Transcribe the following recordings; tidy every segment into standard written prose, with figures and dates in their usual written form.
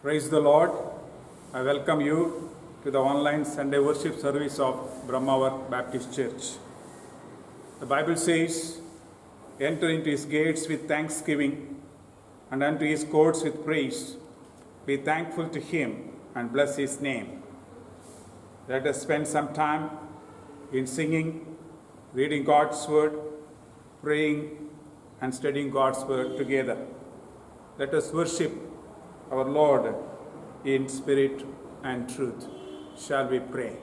Praise the Lord. I welcome you to the online Sunday worship service of Brahmavar Baptist Church. The Bible says, enter into his gates with thanksgiving and unto his courts with praise. Be thankful to him and bless his name. Let us spend some time in singing, reading God's word, praying and studying God's word together. Let us worship our Lord in spirit and truth. Shall we pray?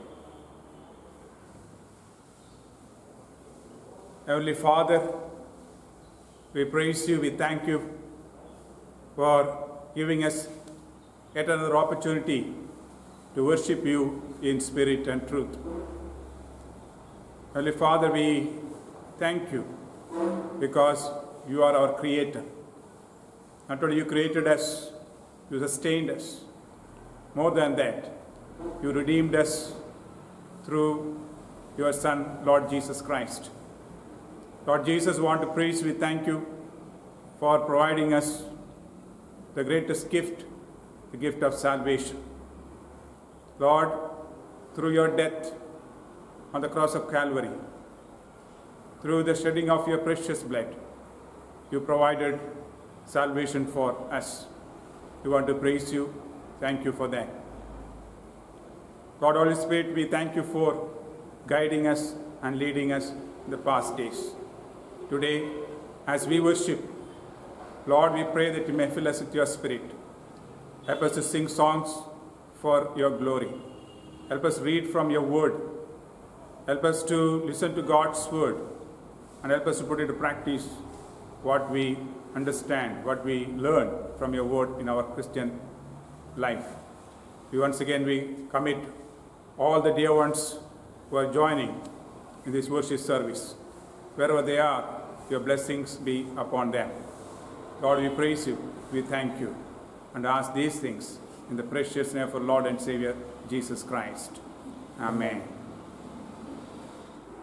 Heavenly Father, we praise you, we thank you for giving us yet another opportunity to worship you in spirit and truth. Heavenly Father, we thank you because you are our Creator. Not only you created us, you sustained us. More than that, you redeemed us through your Son, Lord Jesus Christ. Lord Jesus, we want to praise, we thank you for providing us the greatest gift, the gift of salvation. Lord, through your death on the cross of Calvary, through the shedding of your precious blood, you provided salvation for us. We want to praise you. Thank you for that. God, Holy Spirit, we thank you for guiding us and leading us in the past days. Today, as we worship, Lord, we pray that you may fill us with your spirit. Help us to sing songs for your glory. Help us read from your word. Help us to listen to God's word and help us to put into practice what we understand, what we learn from your word in our Christian life. Once again, we commit all the dear ones who are joining in this worship service. Wherever they are, your blessings be upon them. Lord, we praise you, we thank you, and ask these things in the precious name of our Lord and Savior, Jesus Christ. Amen.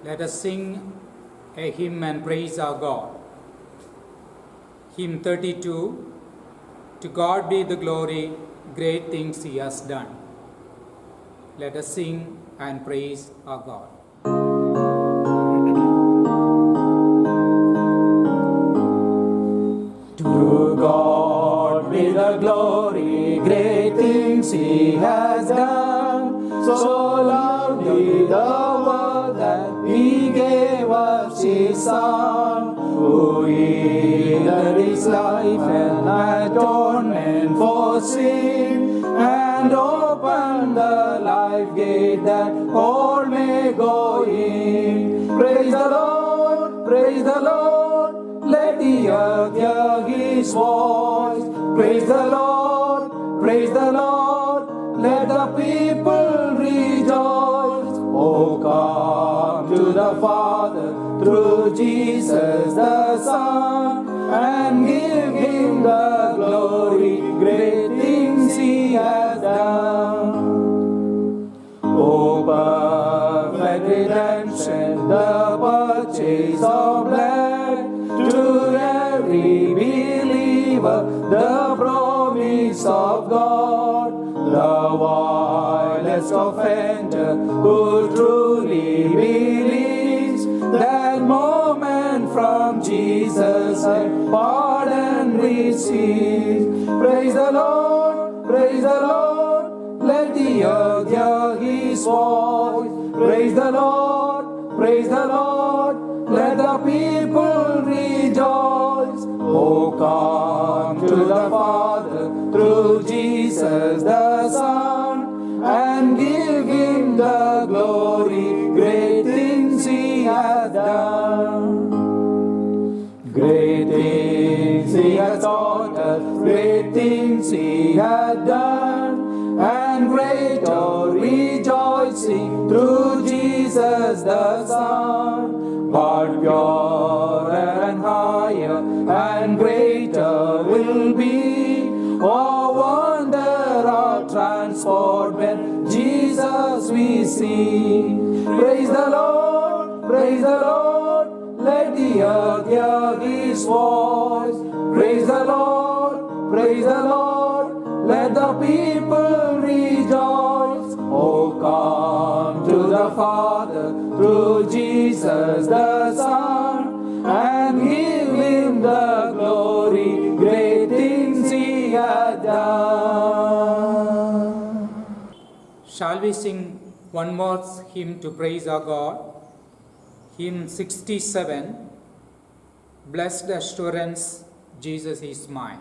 Let us sing a hymn and praise our God. Hymn 32, To God be the glory, great things he has done. Let us sing and praise our God. To God be the glory, great things he has done. So loved he the world that he gave us his Son, who yielded his life and atonement for sin, and opened the life gate that all may go in. Praise the Lord, praise the Lord, let the earth hear his voice. Praise the Lord, praise the Lord, let the people rejoice. Oh, come to the Father through Jesus the Son, and give him the glory, great things he has done. Oh, perfect redemption, the purchase of blood, to every believer, the promise of God. The vilest offender who truly believes, that moment from Jesus pardon receives. Praise the Lord, praise the Lord, let the earth hear his voice. Praise the Lord, praise the Lord, let the people rejoice. Oh, come to the Father through Jesus the Son, and give him the glory, great things he has done. Great things he has taught us, great things he has done, and greater rejoicing through Jesus the Son. But purer and higher and greater will be our wonder, our transport when Jesus we see. Praise the Lord, praise the Lord, let the earth hear his voice. Praise the Lord, praise the Lord, let the people rejoice. Oh, come to the Father through Jesus the Son, and give Him the glory, great things He hath done. Shall we sing one more hymn to praise our God? Hymn 67, Blessed Assurance, Jesus is mine.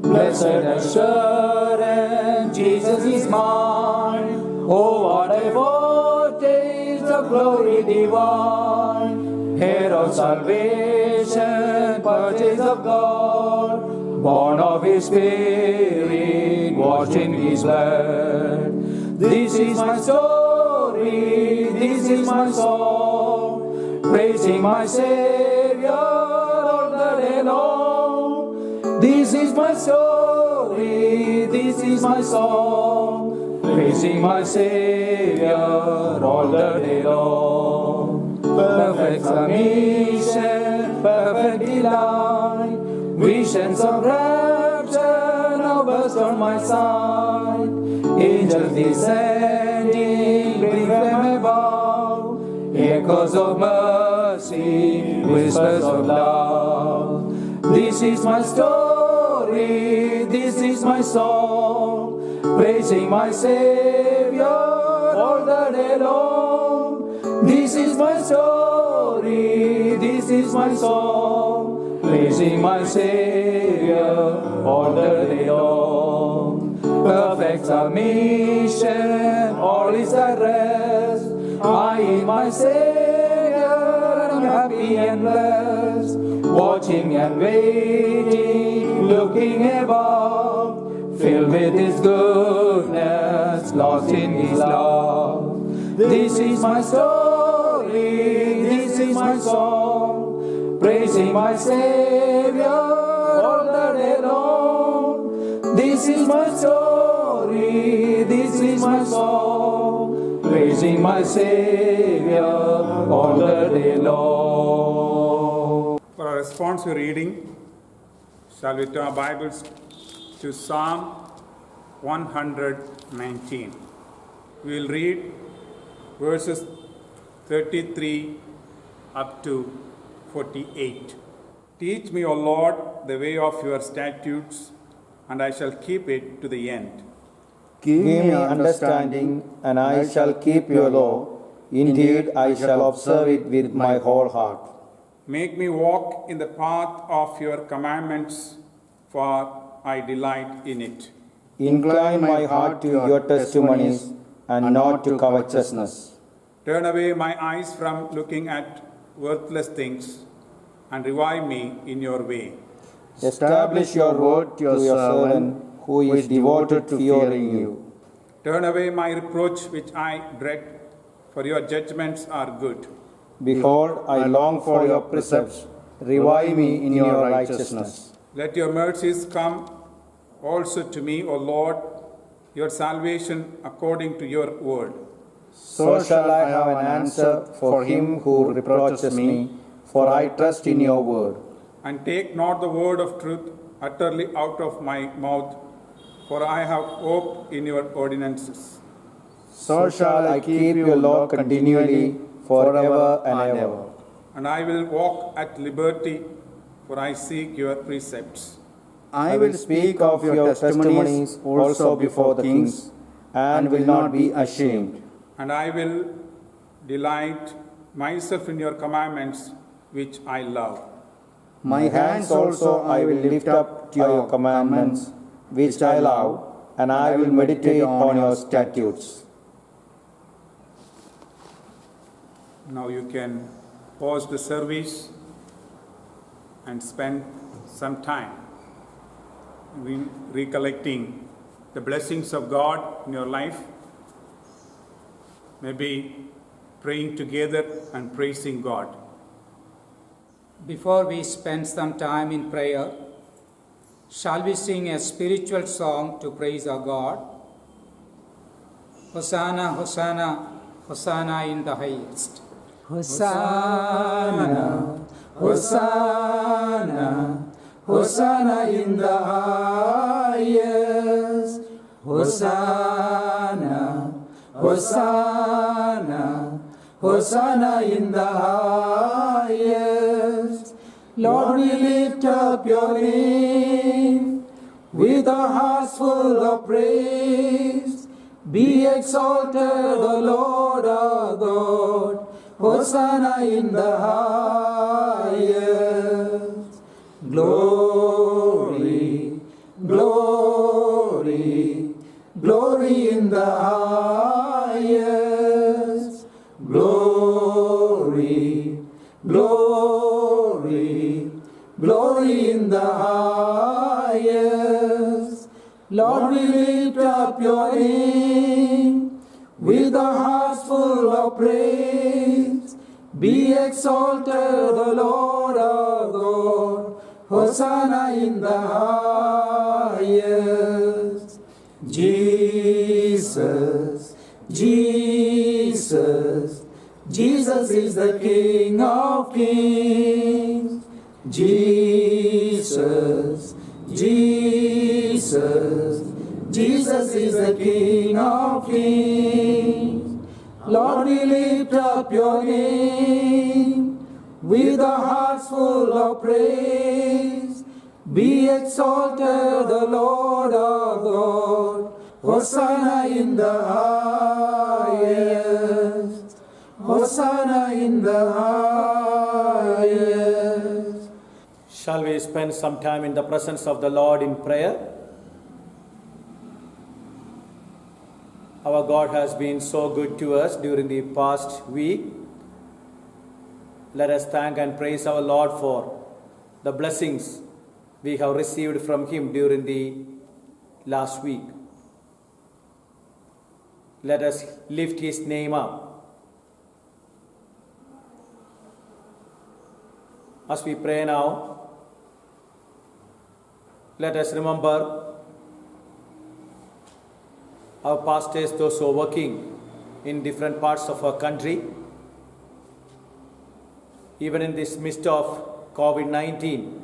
Blessed assurance, Jesus is mine. Oh, what a foretaste of glory divine. Heir of salvation, purchase of God, born of His Spirit, washed in His blood. This is my story, this is my song, praising my Savior all the day long. This is my story, this is my song, praising my Savior all the day long. Perfect submission, perfect delight, visions of rapture now burst on my sight. Angels descending, bring them above, echoes of mercy, whispers of love. This is my story, this is my song, praising my Savior all the day long. This is my story, this is my song, praising my Savior all the day long. Perfect submission, all is at rest. I in my Savior am happy and blessed, watching and waiting, looking above, filled with His goodness, lost in His love. This is my story, this is my song, praising my Savior all the day long. This is my story, this is my song, praising my Savior all the day long. For our responsive reading, shall we turn our Bibles to Psalm 119. We will read verses 33 up to 48. Teach me, O Lord, the way of your statutes, and I shall keep it to the end. Give me understanding, and I shall keep your law. Indeed, I shall observe it with my whole heart. Make me walk in the path of your commandments, for I delight in it. Incline my heart to your testimonies, and not to covetousness. Turn away my eyes from looking at worthless things, and revive me in your way. Establish your word to your servant, who is devoted to fearing you. Turn away my reproach which I dread, for your judgments are good. Behold, I long for your precepts. Revive me in your righteousness. Let your mercies come also to me, O Lord, your salvation according to your word. So shall I have an answer for him who reproaches me, for I trust in your word. And take not the word of truth utterly out of my mouth, for I have hope in your ordinances. So shall I keep your law continually, forever and ever. And I will walk at liberty, for I seek your precepts. I will speak of your testimonies also before the kings, and will not be ashamed. And I will delight myself in your commandments, which I love. My hands also I will lift up to your commandments, which I love, and I will meditate on your statutes. Now you can pause the service and spend some time recollecting the blessings of God in your life, maybe praying together and praising God. Before we spend some time in prayer, shall we sing a spiritual song to praise our God? Hosanna, Hosanna, Hosanna in the highest. Hosanna, Hosanna, Hosanna in the highest. Hosanna, Hosanna, Hosanna in the highest. Lord, we lift up your name with our hearts full of praise. Be exalted, O Lord our God. Hosanna in the highest. Glory, glory, glory in the highest. Glory, glory, glory in the highest. Lord, we lift up your name with our hearts full of praise. Be exalted, O Lord our God. Hosanna in the highest. Jesus, Jesus, Jesus is the King of kings. Jesus, Jesus, Jesus is the King of kings. Lord, we lift up your name with our hearts full of praise. Be exalted, the Lord our God. Hosanna in the highest. Hosanna in the highest. Shall we spend some time in the presence of the Lord in prayer? Our God has been so good to us during the past week. Let us thank and praise our Lord for the blessings we have received from Him during the last week. Let us lift His name up. As we pray now, let us remember our pastors, those who are working in different parts of our country. Even in this midst of COVID-19,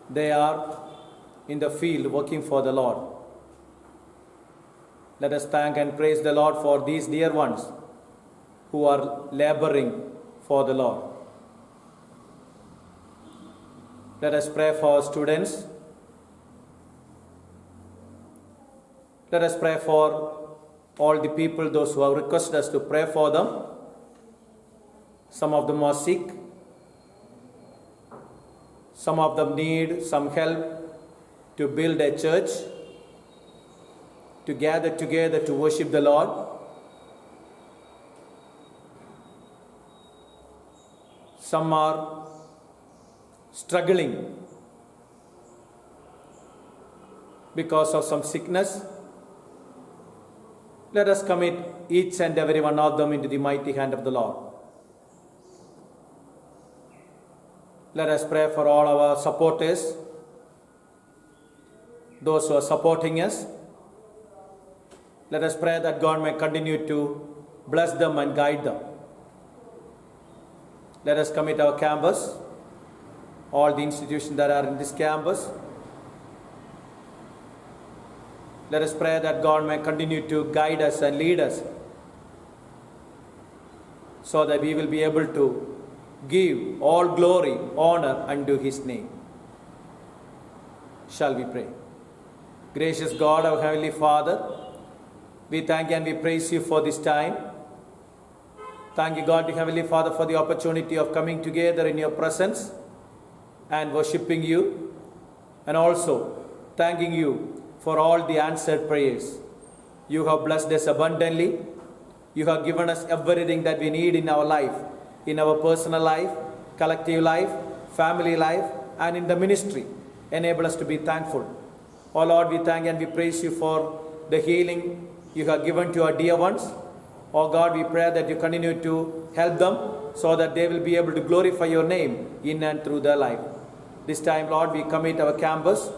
they are in the field working for the Lord. Let us thank and praise the Lord for these dear ones who are laboring for the Lord. Let us pray for our students. Let us pray for all the people, those who have requested us to pray for them. Some of them are sick. Some of them need some help to build a church, to gather together to worship the Lord. Some are struggling because of some sickness. Let us commit each and every one of them into the mighty hand of the Lord. Let us pray for all our supporters, those who are supporting us. Let us pray that God may continue to bless them and guide them. Let us commit our campus, all the institutions that are in this campus. Let us pray that God may continue to guide us and lead us so that we will be able to give all glory, honor unto His name. Shall we pray? Gracious God, our Heavenly Father, we thank and we praise You for this time. Thank You, God, Heavenly Father, for the opportunity of coming together in Your presence and worshipping You, and also thanking You for all the answered prayers. You have blessed us abundantly. You have given us everything that we need in our life, in our personal life, collective life, family life, and in the ministry. Enable us to be thankful. Oh Lord, we thank and we praise You for the healing You have given to our dear ones. Oh God, we pray that You continue to help them so that they will be able to glorify Your name in and through their life. This time, Lord, we commit our campus,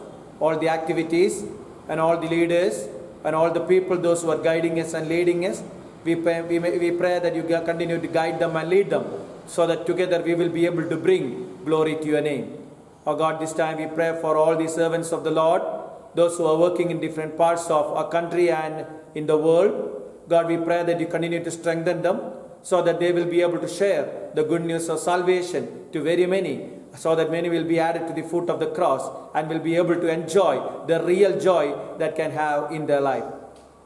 all the activities, and all the leaders, and all the people, those who are guiding us and leading us. We pray that you continue to guide them and lead them, so that together we will be able to bring glory to your name. Oh God, this time we pray for all the servants of the Lord, those who are working in different parts of our country and in the world. God, we pray that you continue to strengthen them, so that they will be able to share the good news of salvation to very many, so that many will be added to the foot of the cross and will be able to enjoy the real joy that can have in their life.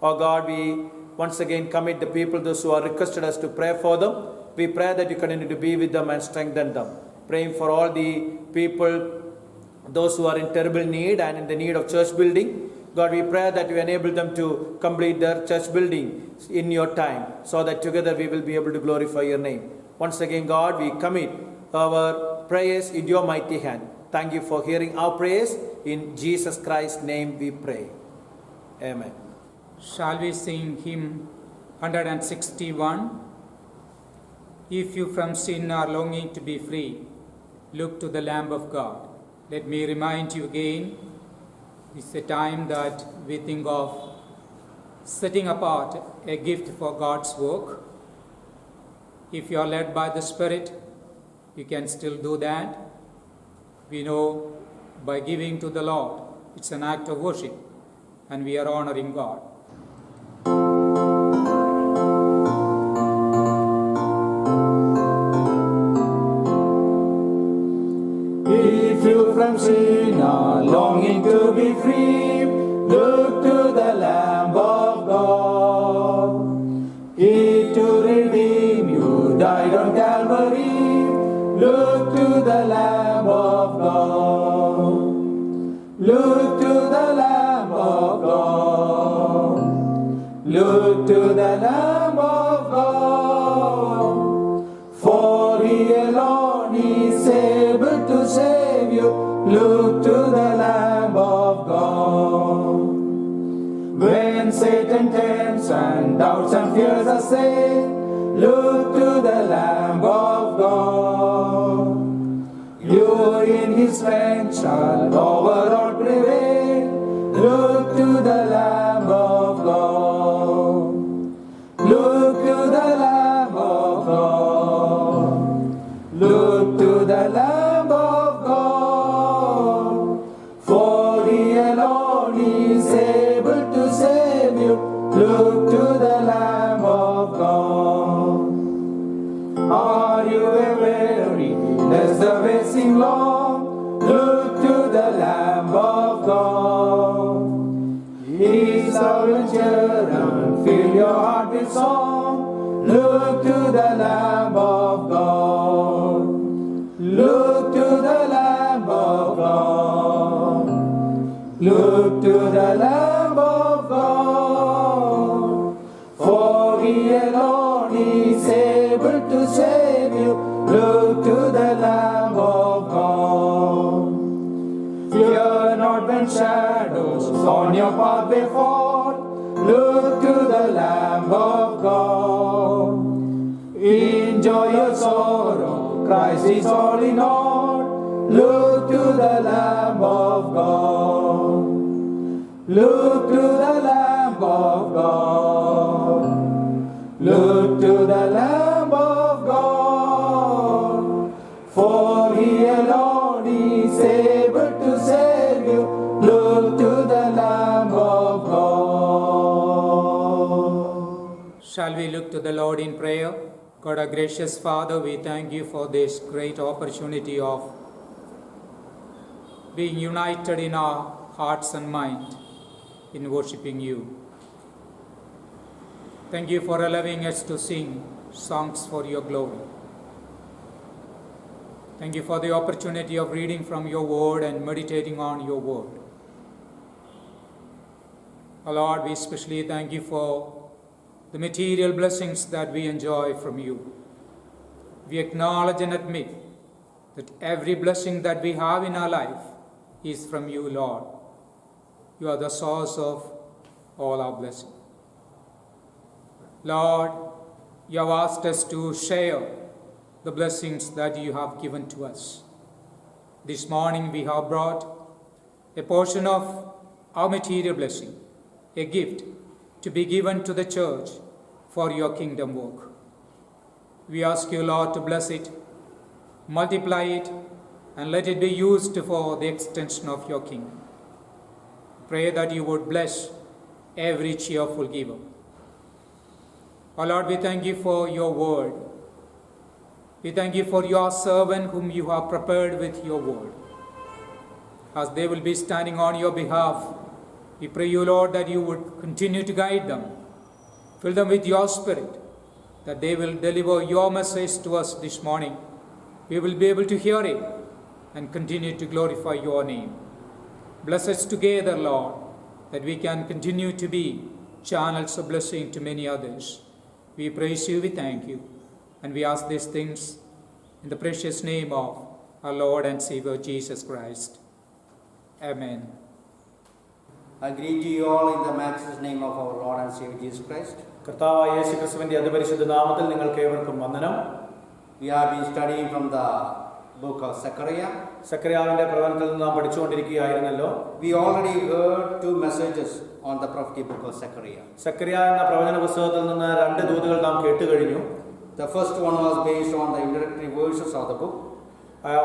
Oh God, we once again commit the people, those who are requested us to pray for them. We pray that you continue to be with them and strengthen them. Praying for all the people, those who are in terrible need and in the need of church building. God, we pray that you enable them to complete their church building in your time, so that together we will be able to glorify your name. Once again, God, we commit our prayers in your mighty hand. Thank you for hearing our prayers. In Jesus Christ's name we pray. Amen. Shall we sing hymn 161? If you from sin are longing to be free, look to the Lamb of God. Let me remind you again, it's a time that we think of setting apart a gift for God's work. If you are led by the Spirit, you can still do that. We know by giving to the Lord, it's an act of worship, and we are honoring God. If you from sin are longing to be free, look to the Lamb of God. He to redeem you died on Calvary. Look to the Lamb of God. Look to the Lamb of God. Look to the Lamb of God. For he alone is able to save you. Look to the Lamb of God. When Satan tempts and doubts and fears assail, look to the Lamb of God. You in his strength shall over all prevail. Look to the Lamb of God. Look to the Lamb of God. Look to the Lamb of God. For he alone is able to save you. Look to the Lamb of God. Are you weary? Does the way seem long? Look to the Lamb of God. He is our venture and fill your heart with song. Look to the Lamb of God. Look to the Lamb of God. Look to the Lamb of God. For he alone is able to save you. Look to the Lamb of God. Fear not when shadows on your pathway fall. Look to the Lamb of God. Enjoy your sorrow, Christ is all in all. Look to the Lamb of God. Look to the Lamb of God. Look to the Lamb of God. For he alone is able to save you. Look to the Lamb of God. Shall we look to the Lord in prayer? God, our gracious Father, we thank you for this great opportunity of being united in our hearts and mind in worshiping you. Thank you for allowing us to sing songs for your glory. Thank you for the opportunity of reading from your word and meditating on your word. Oh Lord, we especially thank you for the material blessings that we enjoy from you. We acknowledge and admit that every blessing that we have in our life is from you, Lord. You are the source of all our blessings. Lord, you have asked us to share the blessings that you have given to us. This morning we have brought a portion of our material blessing, a gift to be given to the church for your kingdom work. We ask you, Lord, to bless it, multiply it, and let it be used for the extension of your kingdom. Pray that you would bless every cheerful giver. O Lord, we thank you for your word. We thank you for your servant whom you have prepared with your word. As they will be standing on your behalf, we pray you, Lord, that you would continue to guide them. Fill them with your spirit, that they will deliver your message to us this morning. We will be able to hear it and continue to glorify your name. Bless us together, Lord, that we can continue to be channels of blessing to many others. We praise you, we thank you, and we ask these things in the precious name of our Lord and Savior Jesus Christ. Amen. I greet you all in the matchless name of our Lord and Savior Jesus Christ. കർത്താവായ യേശു ക്രിസ്തുവിന്റെ അതിപരിശുദ്ധ നാമത്തിൽ നിങ്ങൾക്ക് ഏവർക്കും വന്ദനം. We have been studying from the book of Zechariah. സക്കറിയാവിന്റെ പ്രവചനത്തിൽ നിന്ന് നാം പഠിച്ചുകൊണ്ടിരിക്കുകയായിരുന്നല്ലോ. We already heard 2 messages on the prophetic book of Zechariah. Zacharia എന്ന പ്രവചന പുസ്തകത്തിൽ നിന്ന് 2 ദൂതുകൾ നാം കേട്ടു കഴിഞ്ഞു. The first one was based on the introductory verses of the book.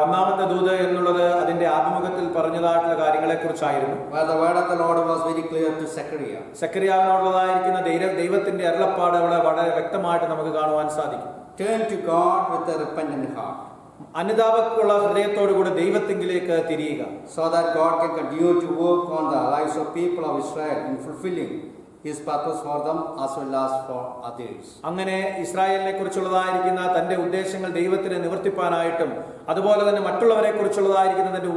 ഒന്നാമത്തെ ദൂത് എന്നുള്ളത് അതിന്റെ ആഭിമുഖ്യത്തിൽ പറഞ്ഞതായിട്ടുള്ള കാര്യങ്ങളെക്കുറിച്ചായിരുന്നു. Where the word of the Lord was very clear to Zechariah. സക്കറിയാവിനോടുള്ളതായിരിക്കുന്ന ദൈവത്തിന്റെ അരുളപ്പാട് അവിടെ വളരെ വ്യക്തമായിട്ട് നമുക്ക് കാണുവാൻ സാധിക്കും. Turn to God with a repentant heart. അനുതാപമുള്ള ഹൃദയത്തോടുകൂടി ദൈവത്തിങ്കിലേക്ക് തിരിയുക. So that God can continue to work on the lives of people of Israel in fulfilling His purpose for them as well as for others. അങ്ങനെ ഇസ്രായേലിനെ കുറിച്ചുള്ളതായിരിക്കുന്ന തന്റെ ഉദ്ദേശങ്ങൾ ദൈവത്തിന് നിവർത്തിപ്പാനായിട്ടും അതുപോലെ തന്നെ മറ്റുള്ളവരെ കുറിച്ചുള്ളതായിരിക്കുന്ന തന്റെ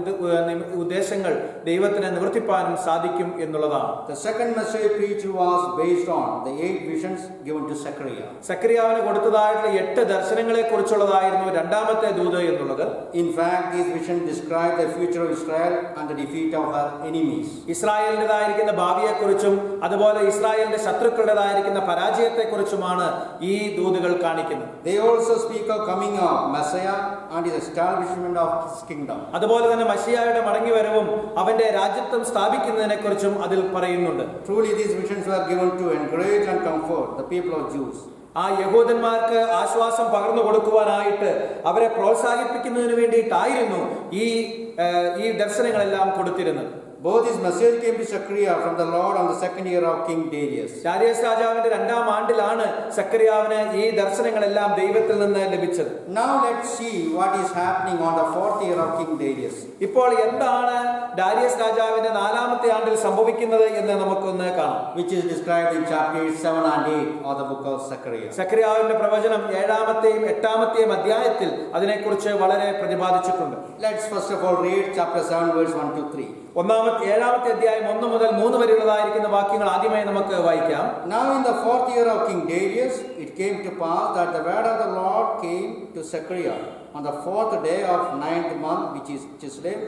ഉദ്ദേശങ്ങൾ ദൈവത്തിന് നിവർത്തിപ്പാനും സാധിക്കും എന്നുള്ളതാണ്. The second message preached was based on the 8 visions given to Zechariah. സക്കറിയാവിന് കൊടുത്തതായിട്ടുള്ള 8 ദർശനങ്ങളെ കുറിച്ചുള്ളതായിരുന്നു രണ്ടാമത്തെ ദൂത് എന്നുള്ളത്. In fact, these visions describe the future of Israel and the defeat of her enemies. ഇസ്രായേലിൻ്റെതായിരിക്കുന്ന ഭാവിയെക്കുറിച്ചും അതുപോലെ ഇസ്രായേലിന്റെ ശത്രുക്കളുടേതായിരിക്കുന്ന പരാജയത്തെക്കുറിച്ചുമാണ് ഈ ദൂതുകൾ കാണിക്കുന്നത്. They also speak of coming of Messiah and his establishment of his kingdom. അതുപോലെ തന്നെ മശിഹായുടെ മടങ്ങിവരവും അവന്റെ രാജ്യത്വം സ്ഥാപിക്കുന്നതിനെക്കുറിച്ചും അതിൽ പറയുന്നുണ്ട്. Truly these visions were given to encourage and comfort the people of Jews. ആ യഹൂദന്മാർക്ക് ആശ്വാസം പകർന്നു കൊടുക്കുവാനായിട്ട് അവരെ പ്രോത്സാഹിപ്പിക്കുന്നതിന് വേണ്ടിയിട്ടായിരുന്നു ഈ ദർശനങ്ങളെല്ലാം കൊടുത്തിരുന്നത്. Both his message came to Zechariah from the Lord on the 2nd year of King Darius. Darius രാജാവിന്റെ 2ാം ആണ്ടിലാണ് സക്കറിയാവിന് ഈ ദർശനങ്ങളെല്ലാം ദൈവത്തിൽ നിന്ന് ലഭിച്ചത്. Now let's see what is happening on the 4th year of King Darius. ഇപ്പോൾ എന്താണ് ദാരിയസ് രാജാവിന്റെ 4ാമത്തെ ആണ്ടിൽ സംഭവിക്കുന്നത് എന്ന് നമുക്കൊന്ന് കാണാം. Which is described in chapters 7 and 8 of the book of Zechariah. സക്കറിയാവിന്റെ പ്രവചനം 7ാമത്തെയും 8ാമത്തെയും അധ്യായത്തിൽ അതിനെക്കുറിച്ച് വളരെ പ്രതിപാദിച്ചിട്ടുണ്ട്. Let's first of all read chapter 7 verse 1 to 3. 7ാമത്തെ അധ്യായം 1 മുതൽ 3 വരെയുള്ളതായിരിക്കുന്ന വാക്യങ്ങൾ ആദ്യമായി നമുക്ക് വായിക്കാം. Now in the 4th year of King Darius, it came to pass that the word of the Lord came to Zechariah on the 4th day of 9th month, which is Chislev,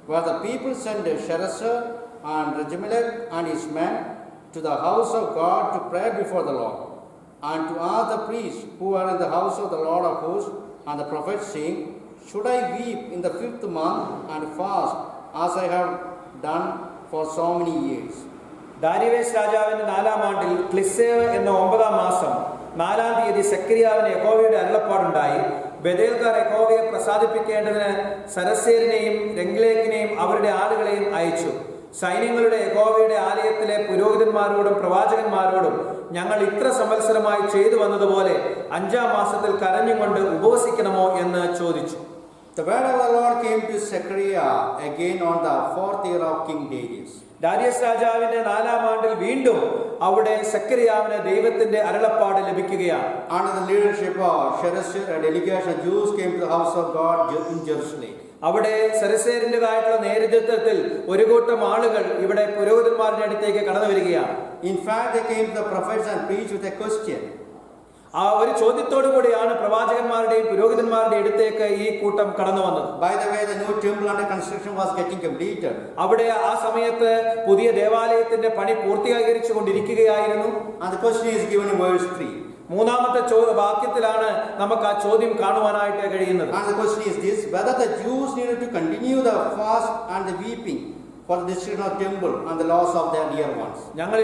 where the people sent Sherezer and Regimelech and his men to the house of God to pray before the Lord, and to ask the priests who were in the house of the Lord of hosts and the prophets, saying, Should I weep in the 5th month and fast as I have done for so many years? ദാരിവേസ് രാജാവിന്റെ 4ാം ആണ്ടിൽ ക്ലിസ്സേവ് എന്ന 9ാം മാസം 4ാം തീയതി സക്കറിയാവിന് യഹോവയുടെ അരുളപ്പാടുണ്ടായി. ബഥേൽക്കാർ യഹോവയെ പ്രസാദിപ്പിക്കേണ്ടതിന് സരസേരിനെയും രംഗ്ലേക്കിനെയും അവരുടെ ആളുകളെയും അയച്ചു. സൈന്യങ്ങളുടെ യഹോവയുടെ ആലയത്തിലെ പുരോഹിതന്മാരോടും പ്രവാചകന്മാരോടും ഞങ്ങൾ ഇത്ര സംവത്സരമായി ചെയ്തു വന്നതുപോലെ 5ാം മാസത്തിൽ കരഞ്ഞുകൊണ്ട് ഉപവസിക്കണമോ എന്ന് ചോദിച്ചു. The word of the Lord came to Zechariah again on the 4th year of King Darius. Darius രാജാവിന്റെ 4ാം ആണ്ടിൽ വീണ്ടും അവിടെ സക്കറിയാവിന് ദൈവത്തിന്റെ അരുളപ്പാട് ലഭിക്കുകയാണ്. Under the leadership of Sherezer, a delegation of Jews came to the house of God in Jerusalem. അവിടെ സരസേരിൻ്റെതായിട്ടുള്ള നേതൃത്വത്തിൽ ഒരു കൂട്ടം ആളുകൾ ഇവിടെ പുരോഹിതന്മാരുടെ അടുത്തേക്ക് കടന്നു വരികയാണ്. In fact, they came to the prophets and preached with a question. ആ ഒരു ചോദ്യത്തോടു കൂടിയാണ് പ്രവാചകന്മാരുടെയും പുരോഹിതന്മാരുടെയും അടുത്തേക്ക് ഈ കൂട്ടം കടന്നു വന്നത്. By the way, the new temple under construction was getting completed. അവിടെ ആ സമയത്ത് പുതിയ ദേവാലയത്തിന്റെ പണി പൂർത്തീകരിച്ചു കൊണ്ടിരിക്കുകയായിരുന്നു. And the question is given in verse 3. 3ാമത്തെ വാക്യത്തിലാണ് നമുക്ക് ആ ചോദ്യം കാണുവാനായിട്ട് കഴിയുന്നത്. And the question is this: whether the Jews needed to continue the fast and the weeping for the destruction of temple and the loss of their dear ones. ഞങ്ങൾ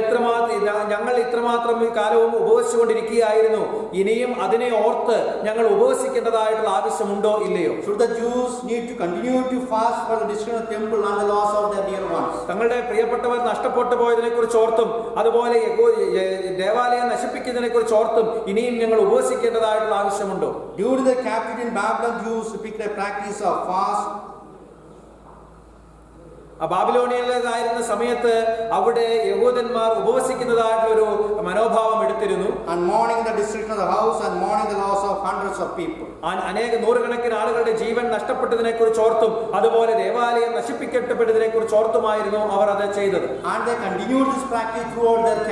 ഇത്രമാത്രം ഈ കാലവും ഉപവസിച്ചുകൊണ്ടിരിക്കുകയായിരുന്നു. ഇനിയും അതിനെ ഓർത്ത് ഞങ്ങൾ ഉപവസിക്കേണ്ടതായിട്ടുള്ള ആവശ്യമുണ്ടോ ഇല്ലയോ? Should the Jews need to continue to fast for the destruction of temple and the loss of their dear ones? തങ്ങളുടെ പ്രിയപ്പെട്ടവർ നഷ്ടപ്പെട്ടു പോയതിനെ കുറിച്ച് ഓർത്തും അതുപോലെ ദേവാലയം നശിപ്പിക്കുന്നതിനെ കുറിച്ച് ഓർത്തും ഇനിയും ഞങ്ങൾ ഉപവസിക്കേണ്ടതായിട്ടുള്ള ആവശ്യമുണ്ടോ? During the captivity in Babylon, Jews picked a practice of fast. ബാബിലോണിയയിലായിരുന്ന സമയത്ത് അവിടെ യഹൂദന്മാർ ഉപവസിക്കുന്നതായിട്ടുള്ള ഒരു മനോഭാവം എടുത്തിരുന്നു. And mourning the destruction of the house and mourning the loss of hundreds of people. അനേക നൂറുകണക്കിന് ആളുകളുടെ ജീവൻ നഷ്ടപ്പെട്ടതിനെ കുറിച്ച് ഓർത്തും അതുപോലെ ദേവാലയം നശിപ്പിക്കപ്പെട്ടതിനെ കുറിച്ച് ഓർത്തുമായിരുന്നു അവർ അത് ചെയ്തത്. And they continued this practice throughout their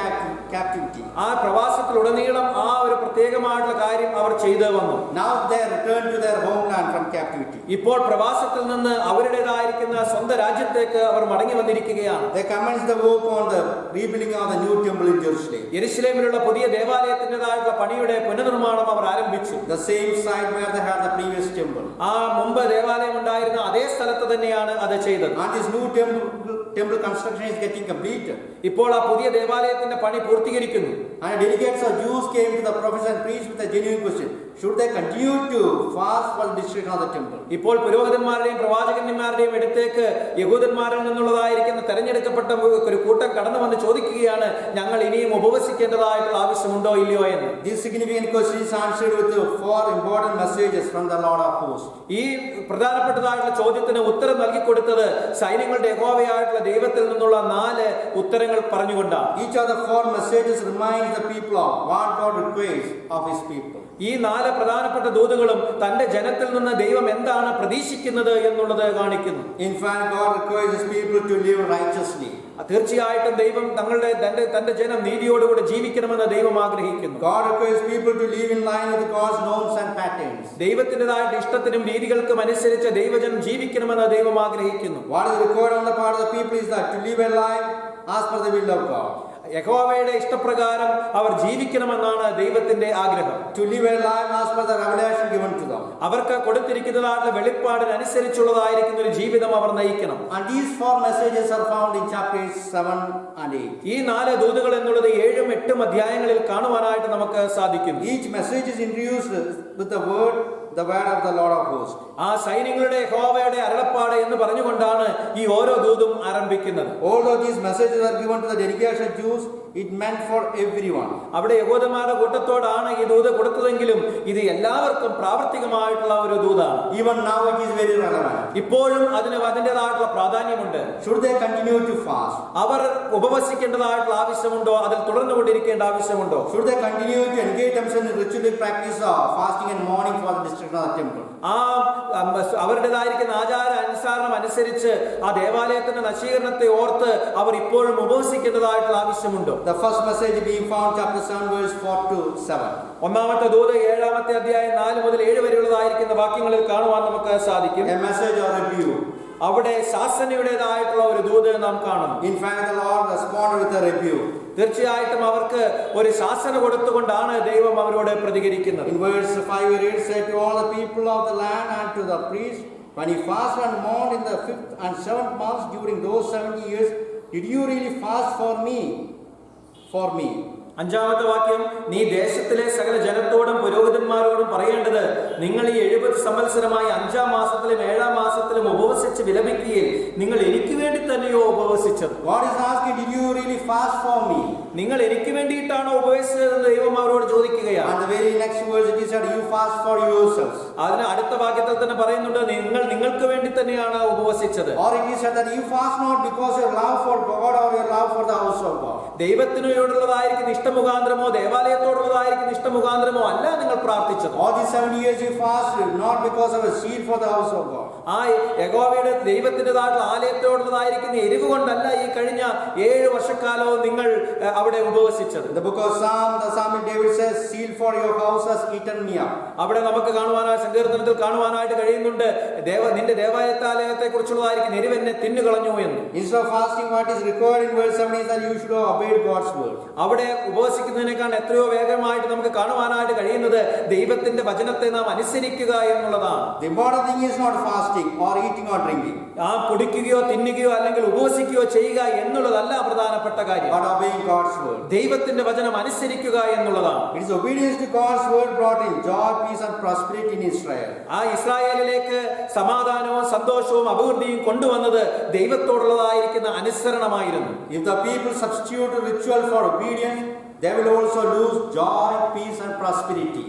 captivity. ആ പ്രവാസത്തിലുടനീളം ആ ഒരു പ്രത്യേകമായിട്ടുള്ള കാര്യം അവർ ചെയ്തു വന്നു. Now they return to their homeland from captivity. ഇപ്പോൾ പ്രവാസത്തിൽ നിന്ന് അവരുടേതായിരിക്കുന്ന സ്വന്തം രാജ്യത്തേക്ക് അവർ മടങ്ങി വന്നിരിക്കുകയാണ്. They commenced the work on the rebuilding of the new temple in Jerusalem. യെരുശലേമിലുള്ള പുതിയ ദേവാലയത്തിൻ്റെതായിട്ടുള്ള പണിയുടെ പുനർനിർമ്മാണം അവർ ആരംഭിച്ചു. The same site where they had the previous temple. ആ മുമ്പ് ദേവാലയം ഉണ്ടായിരുന്ന അതേ സ്ഥലത്ത് തന്നെയാണ് അത് ചെയ്തത്. And this new temple construction is getting completed. ഇപ്പോൾ ആ പുതിയ ദേവാലയത്തിന്റെ പണി പൂർത്തീകരിക്കുന്നു. And delegates of Jews came to the prophets and priests with a genuine question: should they continue to fast for the destruction of the temple? ഇപ്പോൾ പുരോഹിതന്മാരുടെയും പ്രവാചകന്മാരുടെയും അടുത്തേക്ക് യഹൂദന്മാരിൽ നിന്നുള്ളതായിരിക്കുന്ന തെരഞ്ഞെടുക്കപ്പെട്ട ഒരു കൂട്ടം കടന്നു വന്ന് ചോദിക്കുകയാണ്, ഞങ്ങൾ ഇനിയും ഉപവസിക്കേണ്ടതായിട്ടുള്ള ആവശ്യമുണ്ടോ ഇല്ലയോ എന്ന്. This significant question is answered with 4 important messages from the Lord of hosts. ഈ പ്രധാനപ്പെട്ടതായിട്ടുള്ള ചോദ്യത്തിന് ഉത്തരം നൽകിക്കൊടുത്തത് സൈന്യങ്ങളുടെ യഹോവയായിട്ടുള്ള ദൈവത്തിൽ നിന്നുള്ള 4 ഉത്തരങ്ങൾ പറഞ്ഞുകൊണ്ടാണ്. Each of the 4 messages reminds the people of what God requires of His people. ഈ 4 പ്രധാനപ്പെട്ട ദൂതുകളും തന്റെ ജനത്തിൽ നിന്ന് ദൈവം എന്താണ് പ്രതീക്ഷിക്കുന്നത് എന്നുള്ളത് കാണിക്കുന്നു. In fact, God requires His people to live righteously. തീർച്ചയായിട്ടും ദൈവം തന്റെ ജനം നീതിയോടുകൂടി ജീവിക്കണമെന്ന് ദൈവം ആഗ്രഹിക്കുന്നു. God requires people to live in line with God's norms and patterns. ദൈവത്തിൻ്റെതായിട്ട് ഇഷ്ടത്തിനും രീതികൾക്കും അനുസരിച്ച് ദൈവജനം ജീവിക്കണമെന്ന് ദൈവം ആഗ്രഹിക്കുന്നു. What is required on the part of the people is that to live a life as per the will of God. യഹോവയുടെ ഇഷ്ടപ്രകാരം അവർ ജീവിക്കണമെന്നാണ് ദൈവത്തിന്റെ ആഗ്രഹം. To live a life as per the revelation given to them. അവർക്ക് കൊടുത്തിരിക്കുന്നതായിട്ടുള്ള വെളിപ്പാടിനനുസരിച്ചുള്ളതായിരിക്കുന്ന ഒരു ജീവിതം അവർ നയിക്കണം. And these 4 messages are found in chapters 7 and 8. ഈ 4 ദൂതുകൾ എന്നുള്ളത് 7ഉം 8ഉം അധ്യായങ്ങളിൽ കാണുവാനായിട്ട് നമുക്ക് സാധിക്കും. Each message is introduced with the word of the Lord of hosts. ആ സൈന്യങ്ങളുടെ യഹോവയുടെ അരുളപ്പാട് എന്ന് പറഞ്ഞുകൊണ്ടാണ് ഈ ഓരോ ദൂതും ആരംഭിക്കുന്നത്. Although these messages are given to the delegation of Jews, it meant for everyone. അവിടെ യഹൂദന്മാരുടെ കൂട്ടത്തോടാണ് ഈ ദൂത് കൊടുത്തതെങ്കിലും ഇത് എല്ലാവർക്കും പ്രാവർത്തികമായിട്ടുള്ള ഒരു ദൂതാണ്. Even now it is very relevant. ഇപ്പോഴും അതിൻ്റെതായിട്ടുള്ള പ്രാധാന്യമുണ്ട്. Should they continue to fast? അവർ ഉപവസിക്കേണ്ടതായിട്ടുള്ള ആവശ്യമുണ്ടോ? അതിൽ തുടർന്നുകൊണ്ടിരിക്കേണ്ട ആവശ്യമുണ്ടോ? Should they continue to engage themselves in ritualistic practice of fasting and mourning for the destruction of the temple? ആ അവരുടേതായിരിക്കുന്ന ആചാര അനുസരണം അനുസരിച്ച് ആ ദേവാലയത്തിന്റെ നശീകരണത്തെ ഓർത്ത് അവർ ഇപ്പോഴും ഉപവസിക്കേണ്ടതായിട്ടുള്ള ആവശ്യമുണ്ടോ? The first message being found chapter 7 verse 4 to 7. ഒന്നാമത്തെ ദൂത് 7-ാമത്തെ അധ്യായം 4 മുതൽ 7 വരെയുള്ളതായിരിക്കുന്ന വാക്യങ്ങളിൽ കാണുവാൻ നമുക്ക് സാധിക്കും. A message or rebuke. അവിടെ ശാസനയുടേതായിട്ടുള്ള ഒരു ദൂത് നാം കാണുന്നു. In fact, the Lord responded with a rebuke. തീർച്ചയായിട്ടും അവർക്ക് ഒരു ശാസന കൊടുത്തുകൊണ്ടാണ് ദൈവം അവരോട് പ്രതികരിക്കുന്നത്. In verse 5 it reads, "Say to all the people of the land and to the priests, when you fast and mourn in the 5th and 7th months during those 70 years, did you really fast for me? For me." 5-ാമത്തെ വാക്യം, നീ ദേശത്തിലെ സകല ജനത്തോടും പുരോഹിതന്മാരോടും പറയേണ്ടത്, നിങ്ങൾ ഈ 70 സംവത്സരമായി 5-ാം മാസത്തിലും 7-ാം മാസത്തിലും ഉപവസിച്ച് വിലപിക്കുകയിൽ നിങ്ങൾ എനിക്ക് വേണ്ടി തന്നെയോ ഉപവസിച്ചത്? God is asking, did you really fast for me? നിങ്ങൾ എനിക്ക് വേണ്ടിയിട്ടാണോ ഉപവസിച്ചതെന്ന് ദൈവം അവരോട് ചോദിക്കുകയാണ്. And the very next verse it is said, you fast for yourselves. അതിന് അടുത്ത വാക്യത്തിൽ തന്നെ പറയുന്നുണ്ട്, നിങ്ങൾക്ക് വേണ്ടി തന്നെയാണ് ഉപവസിച്ചത്. Or it is said that you fast not because your love for God or your love for the house of God. ദൈവത്തിനോടുള്ളതായിരിക്കുന്ന ഇഷ്ടമുഖാന്തരമോ ദേവാലയത്തോടുള്ളതായിരിക്കുന്ന ഇഷ്ടമുഖാന്തരമോ അല്ല നിങ്ങൾ പ്രാർത്ഥിച്ചത്. All these 70 years you fasted not because of a zeal for the house of God. ആ യഹോവയുടെ ദൈവത്തിൻ്റെതായിട്ടുള്ള ആലയത്തോടുള്ളതായിരിക്കുന്ന എരിവ് കൊണ്ടല്ല ഈ കഴിഞ്ഞ 7 വർഷക്കാലവും നിങ്ങൾ അവിടെ ഉപവസിച്ചത്. The book of Psalm, the psalmist David says, "Zeal for your house has eaten me up." അവിടെ നമുക്ക് കാണുവാനായി സങ്കീർത്തനത്തിൽ കാണുവാനായിട്ട് കഴിയുന്നുണ്ട്, നിന്റെ ദേവാലയത്തെ കുറിച്ചുള്ളതായിരിക്കുന്ന എരിവ് എന്നെ തിന്നുകളഞ്ഞു എന്ന്. Instead of fasting, what is required in verse 7 is that you should have obeyed God's word. അവിടെ ഉപവസിക്കുന്നതിനേക്കാൾ എത്രയോ വേഗമായിട്ട് നമുക്ക് കാണുവാനായിട്ട് കഴിയുന്നത് ദൈവ ദൈവത്തിന്റെ വചനത്തെ നാം അനുസരിക്കുക എന്നുള്ളതാണ്. The important thing is not fasting or eating or drinking, ആ കുടിക്കുകയോ തിന്നുകയോ അല്ലെങ്കിൽ ഉപവസിക്കുകയോ ചെയ്യുക എന്നുള്ളതല്ല പ്രധാനപ്പെട്ട കാര്യം, but obeying God's word. ദൈവത്തിന്റെ വചനം അനുസരിക്കുക എന്നുള്ളതാണ്. It is obedience to God's word brought in joy, peace and prosperity in Israel. ആ ഇസ്രായേലിലേക്ക് സമാധാനവും സന്തോഷവും അഭിവൃദ്ധിയും കൊണ്ടുവന്നത് ദൈവത്തോടുള്ളതായിരിക്കുന്ന അനുസരണമായിരുന്നു. If the people substitute ritual for obedience, they will also lose joy, peace and prosperity.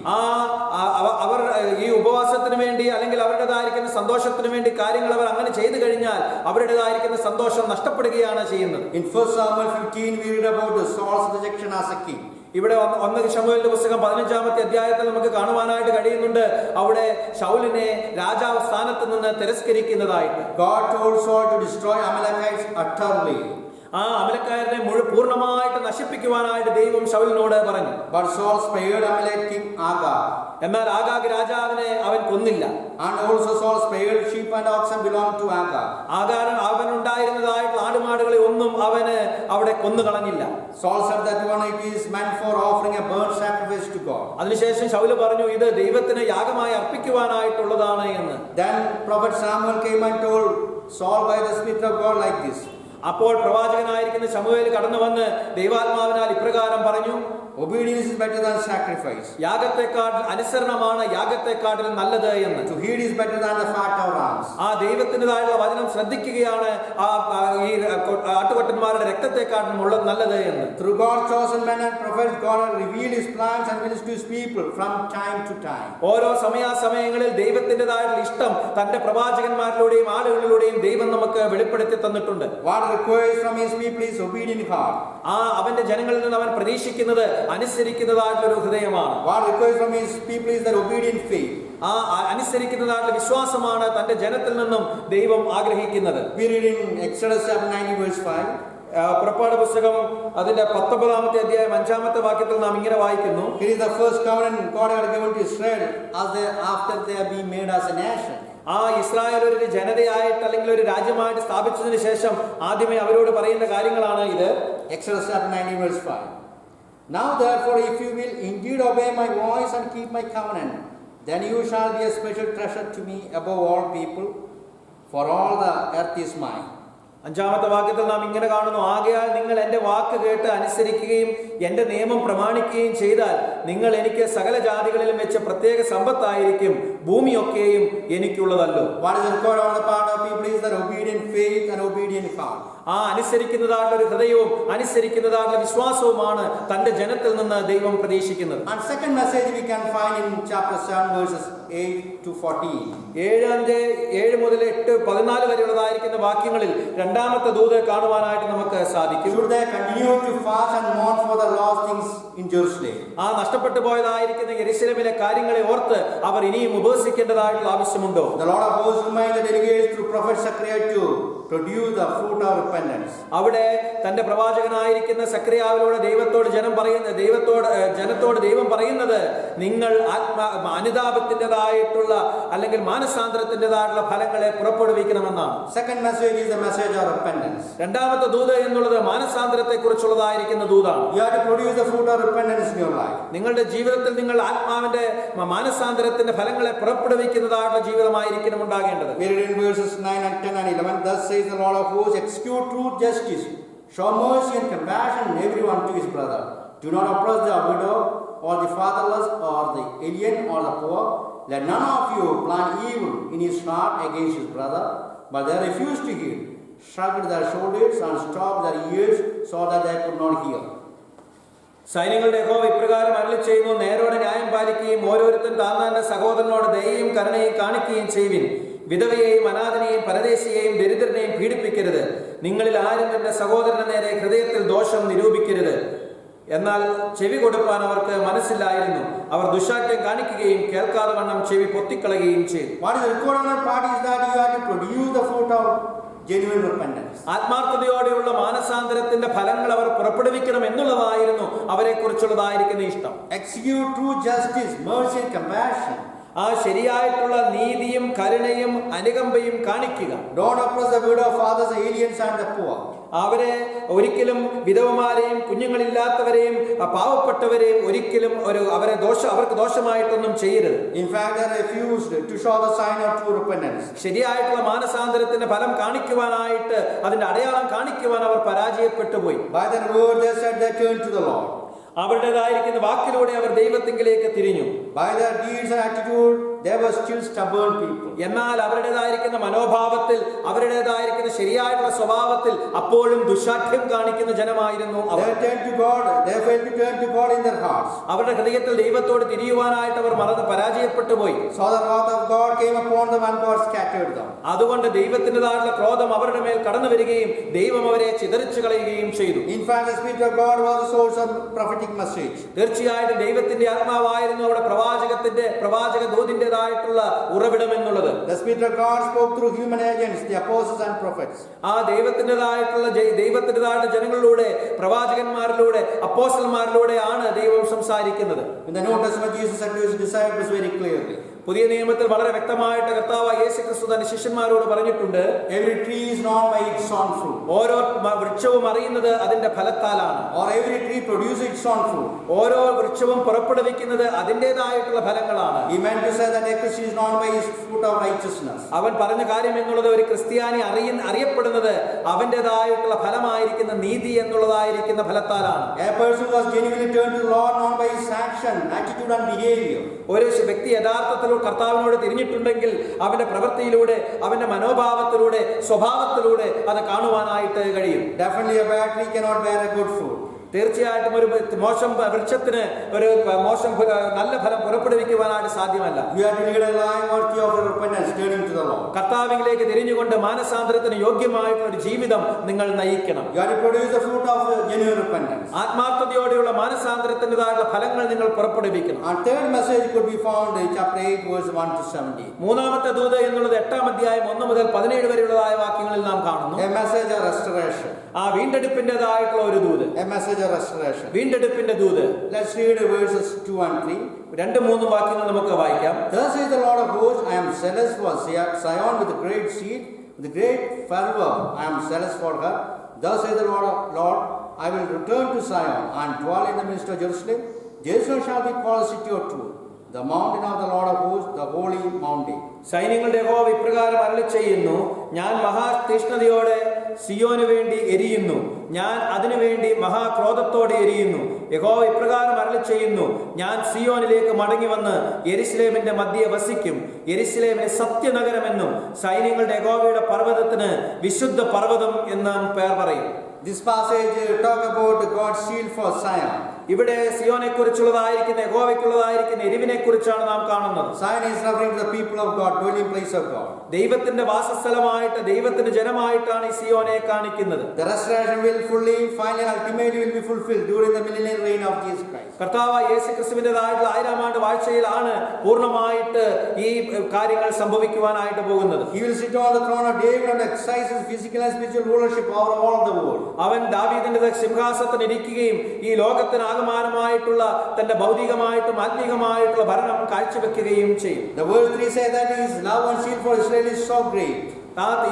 അവർ ഈ ഉപവാസത്തിന് വേണ്ടി അല്ലെങ്കിൽ അവരുടേതായിരിക്കുന്ന സന്തോഷത്തിന് വേണ്ടി കാര്യങ്ങൾ അവർ അങ്ങനെ ചെയ്തു കഴിഞ്ഞാൽ അവരുടേതായിരിക്കുന്ന സന്തോഷം നഷ്ടപ്പെടുകയാണ് ചെയ്യുന്നത്. In 1 Samuel 15 we read about the Saul's rejection as a king. ഇവിടെ 1 ശമൂവേലിന്റെ പുസ്തകം 15-ാമത്തെ അധ്യായത്തിൽ നമുക്ക് കാണുവാനായിട്ട് കഴിയുന്നുണ്ട് അവിടെ ശൗലിനെ രാജാവ് സ്ഥാനത്ത് നിന്ന് തിരസ്കരിക്കുന്നതായിട്ട്. God told Saul to destroy Amalekites utterly. ആ അമലക്കാരനെ പൂർണ്ണമായിട്ട് നശിപ്പിക്കുവാനായിട്ട് ദൈവം ശൗലിനോട് പറഞ്ഞു. But Saul spared Amalek king Agag. എന്നാൽ ആഗാഗ് രാജാവിനെ അവൻ കൊന്നില്ല. And also Saul spared sheep and oxen belonged to Agag. അവനുണ്ടായിരുന്നതായിട്ടുള്ള ആടുമാടുകളെ ഒന്നും അവന് അവിടെ കൊന്നുകളഞ്ഞില്ല. Saul said that one it is meant for offering a burnt sacrifice to God. അതിനുശേഷം ശൗല് പറഞ്ഞു ഇത് ദൈവത്തിന് യാഗമായി അർപ്പിക്കുവാനായിട്ടുള്ളതാണ് എന്ന്. Then prophet Samuel came and told Saul by the Spirit of God like this. അപ്പോൾ പ്രവാചകനായിരിക്കുന്ന ശമൂവേൽ കടന്നു വന്ന് ദൈവാത്മാവിനാൽ ഇപ്രകാരം പറഞ്ഞു, obedience is better than sacrifice. യാഗത്തെക്കാൾ അനുസരണമാണ് യാഗത്തെക്കാട്ടിലും നല്ലത് എന്ന്. To heed is better than the fat of rams. ആ ദൈവത്തിൻ്റെതായുള്ള വചനം ശ്രദ്ധിക്കുകയാണ് ഈ ആട്ടുകൊറ്റന്മാരുടെ രക്തത്തെക്കാട്ടിലും ഉള്ളത് നല്ലത് എന്ന്. Through God's chosen men and prophets, God has revealed His plans and wills to His people from time to time. ഓരോ സമയാസമയങ്ങളിൽ ദൈവത്തിൻ്റെതായുള്ള ഇഷ്ടം തന്റെ പ്രവാചകന്മാരിലൂടെയും ആളുകളിലൂടെയും ദൈവം നമുക്ക് വെളിപ്പെടുത്തി തന്നിട്ടുണ്ട്. What requires from His people is obedient heart. അവന്റെ ജനങ്ങളിൽ നിന്ന് അവൻ പ്രതീക്ഷിക്കുന്നത് അനുസരിക്കുന്നതായിട്ടുള്ള ഒരു ഹൃദയമാണ്. What requires from His people is that obedient faith. അനുസരിക്കുന്നതായിട്ടുള്ള വിശ്വാസമാണ് തന്റെ ജനത്തിൽ നിന്നും ദൈവം ആഗ്രഹിക്കുന്നത്. We read in Exodus chapter 90 verse 5. പുറപ്പാട് പുസ്തകം അതിന്റെ 19-ാമത്തെ അധ്യായം 5-ാമത്തെ വാക്യത്തിൽ നാം ഇങ്ങനെ വായിക്കുന്നു. It is the first covenant God had given to Israel after they have been made as a nation. Israel ഒരു ജനതയായിട്ട് അല്ലെങ്കിൽ ഒരു രാജ്യമായിട്ട് സ്ഥാപിച്ചതിന് ശേഷം ആദ്യമേ അവരോട് പറയുന്ന കാര്യങ്ങളാണ് ഇത്. Exodus chapter 90 verse 5. Now therefore if you will indeed obey my voice and keep my covenant, then you shall be a special treasure to me above all people, for all the earth is mine. 5-ാമത്തെ വാക്യത്തിൽ നാം ഇങ്ങനെ കാണുന്നു, ആകയാൽ നിങ്ങൾ എൻ്റെ വാക്ക് കേട്ട് അനുസരിക്കുകയും എൻ്റെ നിയമം പ്രമാണിക്കുകയും ചെയ്താൽ നിങ്ങൾ എനിക്ക് സകല ജാതികളിലും വെച്ച് പ്രത്യേക സമ്പത്തായിരിക്കും, ഭൂമിയൊക്കെയും എനിക്കുള്ളതല്ലോ. What is required on the part of people is that obedient faith and obedient heart. അനുസരിക്കുന്നതായിട്ടുള്ള ഒരു ഹൃദയവും അനുസരിക്കുന്നതായിട്ടുള്ള വിശ്വാസവുമാണ് തന്റെ ജനത്തിൽ നിന്ന് ദൈവം പ്രതീക്ഷിക്കുന്നത്. And second message we can find in chapter 7 verses 8 to 14. 7 മുതൽ 8-14 വരെയുള്ളതായിരിക്കുന്ന വാക്യങ്ങളിൽ രണ്ടാമത്തെ ദൂത് കാണുവാനായിട്ട് നമുക്ക് സാധിക്കും. Should they continue to fast and mourn for the lost things in Jerusalem? നഷ്ടപ്പെട്ടു പോയതായിരിക്കുന്ന യെരുശലേമിലെ കാര്യങ്ങളെ ഓർത്ത് അവർ ഇനിയും ഉപവസിക്കേണ്ടതായിട്ടുള്ള ആവശ്യമുണ്ടോ? The Lord of hosts reminded the delegates through prophet Zechariah to produce the fruit of repentance. അവിടെ തന്റെ പ്രവാചകനായിരിക്കുന്ന സക്രിയാവിലൂടെ ജനത്തോട് ദൈവം പറയുന്നത് നിങ്ങൾ അനുതാപത്തിൻ്റെതായിട്ടുള്ള അല്ലെങ്കിൽ മാനസാന്തരത്തിൻ്റെതായിട്ടുള്ള ഫലങ്ങളെ പുറപ്പെടുവിക്കണമെന്നാണ്. Second message is the message of repentance. രണ്ടാമത്തെ ദൂത് എന്നുള്ളത് മാനസാന്തരത്തെ കുറിച്ചുള്ളതായിരിക്കുന്ന ദൂതാണ്. You have to produce the fruit of repentance in your life. നിങ്ങളുടെ ജീവിതത്തിൽ നിങ്ങൾ ആത്മാവിന്റെ മാനസാന്തരത്തിന്റെ ഫലങ്ങളെ പുറപ്പെടുവിക്കുന്നതായിട്ടുള്ള ജീവിതമായിരിക്കണം ഉണ്ടാകേണ്ടത്. We read in verses 9 and 10 and 11. Thus says the Lord of hosts, execute truth, justice, show mercy and compassion everyone to his brother. Do not oppress the widow or the fatherless or the alien or the poor. Let none of you plan evil in his heart against his brother. But they refused to hear, shrugged their shoulders and stopped their ears so that they could not hear. സൈന്യങ്ങളുടെ യഹോവ ഇപ്രകാരം അരുളിച്ചെയ്യുന്നു, നേരോടെ ന്യായം പാലിക്കുകയും ഓരോരുത്തൻ താന്താന്റെ സഹോദരനോട് ദയയും കരുണയും കാണിക്കുകയും ചെയ്യുവിൻ. വിധവയെയും അനാഥനെയും പരദേശിയെയും ദരിദ്രനെയും പീഡിപ്പിക്കരുത്. നിങ്ങളിൽ ആരും തന്റെ സഹോദരന് നേരെ ഹൃദയത്തിൽ ദോഷം നിരൂപിക്കരുത്. എന്നാൽ ചെവി കൊടുപ്പാൻ അവർക്ക് മനസ്സില്ലായിരുന്നു. അവർ ദുശാഠ്യം കാണിക്കുകയും കേൾക്കാതെ വണ്ണം ചെവി പൊത്തിക്കളയുകയും ചെയ്തു. What is required on our part is that you have to produce the fruit of genuine repentance. ആത്മാർത്ഥതയോടെയുള്ള മാനസാന്തരത്തിന്റെ ഫലങ്ങൾ അവർ പുറപ്പെടുവിക്കണം എന്നുള്ളതായിരുന്നു അവരെ കുറിച്ചുള്ളതായിരിക്കുന്ന ഇഷ്ടം. Execute true justice, mercy and compassion. ശരിയായിട്ടുള്ള നീതിയും കരുണയും അനുകമ്പയും കാണിക്കുക. Don't oppress the widow, fathers, aliens and the poor. അവരെ ഒരിക്കലും വിധവമാരെയും കുഞ്ഞുങ്ങളില്ലാത്തവരെയും പാവപ്പെട്ടവരെയും ഒരിക്കലും അവർക്ക് ദോഷമായിട്ടൊന്നും ചെയ്യരുത്. In fact, they refused to show the sign of true repentance. ശരിയായിട്ടുള്ള മാനസാന്തരത്തിന്റെ ഫലം കാണിക്കുവാനായിട്ട്, അതിന്റെ അടയാളം കാണിക്കുവാൻ അവർ പരാജയപ്പെട്ടു പോയി. By their word they said they turned to the Lord. അവരുടേതായിരിക്കുന്ന വാക്കിലൂടെ അവർ ദൈവത്തിങ്കിലേക്ക് തിരിഞ്ഞു. By their deeds and attitude they were still stubborn people. എന്നാൽ അവരുടേതായിരിക്കുന്ന മനോഭാവത്തിൽ, അവരുടേതായിരിക്കുന്ന ശരിയായിട്ടുള്ള സ്വഭാവത്തിൽ അപ്പോഴും ദുശാഠ്യം കാണിക്കുന്ന ജനമായിരുന്നു അവർ. They turned to God. They failed to turn to God in their hearts. അവരുടെ ഹൃദയത്തിൽ ദൈവത്തോട് തിരിയുവാനായിട്ട് അവർ പരാജയപ്പെട്ടു പോയി. So the wrath of God came upon them and God scattered them. അതുകൊണ്ട് ദൈവത്തിൻ്റെതായിട്ടുള്ള ക്രോധം അവരുടെ മേൽ കടന്നു വരികയും ദൈവം അവരെ ചിതറിച്ചു കളയുകയും ചെയ്തു. In fact, the Spirit of God was the source of prophetic message. തീർച്ചയായിട്ടും ദൈവത്തിന്റെ ആത്മാവായിരുന്നു അവിടെ പ്രവാചക ദൂതിന്റേതായിട്ടുള്ള ഉറവിടം എന്നുള്ളത്. The Spirit of God spoke through human agents, the apostles and prophets. ആ ദൈവത്തിൻ്റെതായിട്ടുള്ള ജനങ്ങളിലൂടെ, പ്രവാചകന്മാരിലൂടെ, അപ്പോസ്തലന്മാരിലൂടെയാണ് ദൈവം സംസാരിക്കുന്നത്. In the New Testament, Jesus said to his disciples very clearly. പുതിയ നിയമത്തിൽ വളരെ വ്യക്തമായിട്ട് കർത്താവായ യേശുക്രിസ്തു തന്റെ ശിഷ്യന്മാരോട് പറഞ്ഞിട്ടുണ്ട്, Every tree is known by its own fruit. ഓരോ വൃക്ഷവും അറിയുന്നത് അതിന്റെ ഫലത്താലാണ്. Or every tree produces its own fruit. ഓരോ വൃക്ഷവും പുറപ്പെടുവിക്കുന്നത് അതിൻ്റെതായിട്ടുള്ള ഫലങ്ങളാണ്. He meant to say that a Christian is known by his fruit of righteousness. അവൻ പറഞ്ഞ കാര്യം എന്നുള്ളത്, ഒരു ക്രിസ്ത്യാനി അറിയപ്പെടുന്നത് അവന്റേതായിട്ടുള്ള ഫലമായിരിക്കുന്ന നീതി എന്നുള്ളതായിരിക്കുന്ന ഫലത്താലാണ്. A person who has genuinely turned to the Lord known by his action, attitude and behavior. ഒരു വ്യക്തി യഥാർത്ഥത്തിൽ കർത്താവിനോട് തിരിഞ്ഞിട്ടുണ്ടെങ്കിൽ അവന്റെ പ്രവൃത്തിയിലൂടെ, അവന്റെ മനോഭാവത്തിലൂടെ, സ്വഭാവത്തിലൂടെ അത് കാണുവാനായിട്ട് കഴിയും. Definitely a bad tree cannot bear a good fruit. തീർച്ചയായിട്ടും ഒരു മോശം വൃക്ഷത്തിന് നല്ല ഫലം പുറപ്പെടുവിക്കുവാനായിട്ട് സാധ്യമല്ല. You have to lead a life worthy of repentance, turning to the Lord. കർത്താവിലേക്ക് തിരിഞ്ഞുകൊണ്ട് മാനസാന്തരത്തിന് യോഗ്യമായിട്ടുള്ള ഒരു ജീവിതം നിങ്ങൾ നയിക്കണം. You have to produce the fruit of genuine repentance. ആത്മാർത്ഥതയോടെയുള്ള മാനസാന്തരത്തിൻ്റെതായുള്ള ഫലങ്ങൾ നിങ്ങൾ പുറപ്പെടുവിക്കണം. Our third message could be found in chapter 8 verse 1 to 17. മൂന്നാമത്തെ ദൂത് എന്നുള്ളത് 8-ാം അധ്യായം 1 മുതൽ 17 വരെയുള്ളതായ വാക്യങ്ങളിൽ നാം കാണുന്നു. A message of restoration. ആ വീണ്ടെടുപ്പിൻ്റെതായിട്ടുള്ള ഒരു ദൂത്, A message of restoration. വീണ്ടെടുപ്പിന്റെ Doot. Let's read verses 2 and 3. 2-3 വാക്യങ്ങൾ നമുക്ക് വായിക്കാം. Thus says the Lord of hosts, I am zealous for Zion with great seed, with great fervor. I am zealous for her. Thus says the Lord, I will return to Zion and dwell in the midst of Jerusalem. Jerusalem shall be called a city of truth, the mountain of the Lord of hosts, the holy mountain. സൈന്യങ്ങളുടെ യഹോവ ഇപ്രകാരം അരുളിച്ചെയ്യുന്നു, ഞാൻ മഹാതീഷ്ണതയോടെ സിയോന് വേണ്ടി എരിയുന്നു, ഞാൻ അതിനുവേണ്ടി മഹാക്രോധത്തോടെ എരിയുന്നു. യഹോവ ഇപ്രകാരം അരുളിച്ചെയ്യുന്നു, ഞാൻ സിയോനിലേക്ക് മടങ്ങി വന്ന് യെരുശലേമിന്റെ മധ്യേ വസിക്കും. യെരുശലേമിനെ സത്യനഗരമെന്നും സൈന്യങ്ങളുടെ യഹോവയുടെ പർവ്വതത്തിന് വിശുദ്ധ പർവ്വതം എന്നും പേർ പറയും. This passage talk about God's shield for Zion. ഇവിടെ സിയോനെ കുറിച്ചുള്ളതായിരിക്കുന്ന, യഹോവയ്ക്കുള്ളതായിരിക്കുന്ന എരിവിനെ കുറിച്ചാണ് നാം കാണുന്നത്. Zion is referring to the people of God, dwelling place of God. ദൈവത്തിന്റെ വാസസ്ഥലമായിട്ട്, ദൈവത്തിന്റെ ജനമായിട്ടാണ് ഈ സിയോനെ കാണിക്കുന്നത്. The restoration will fully, finally, ultimately will be fulfilled during the millennial reign of Jesus Christ. കർത്താവായ യേശുക്രിസ്തുവിന്റേതായിട്ടുള്ള 1000-ാം ആണ്ട് വാഴ്ചയിലാണ് പൂർണ്ണമായിട്ട് ഈ കാര്യങ്ങൾ സംഭവിക്കുവാനായിട്ട് പോകുന്നത്. He will sit on the throne of David and exercise his physical and spiritual rulership over all the world. അവൻ ദാവീദിന്റെ സിംഹാസനത്തിൽ ഇരിക്കുകയും ഈ ലോകത്തിന് ആകമാനമായിട്ടുള്ള തന്റെ ഭൗതികമായിട്ടും ആത്മീകമായിട്ടുള്ള ഭരണം കാഴ്ചവെക്കുകയും ചെയ്യും. The verse 3 says that his love and shield for Israel is so great.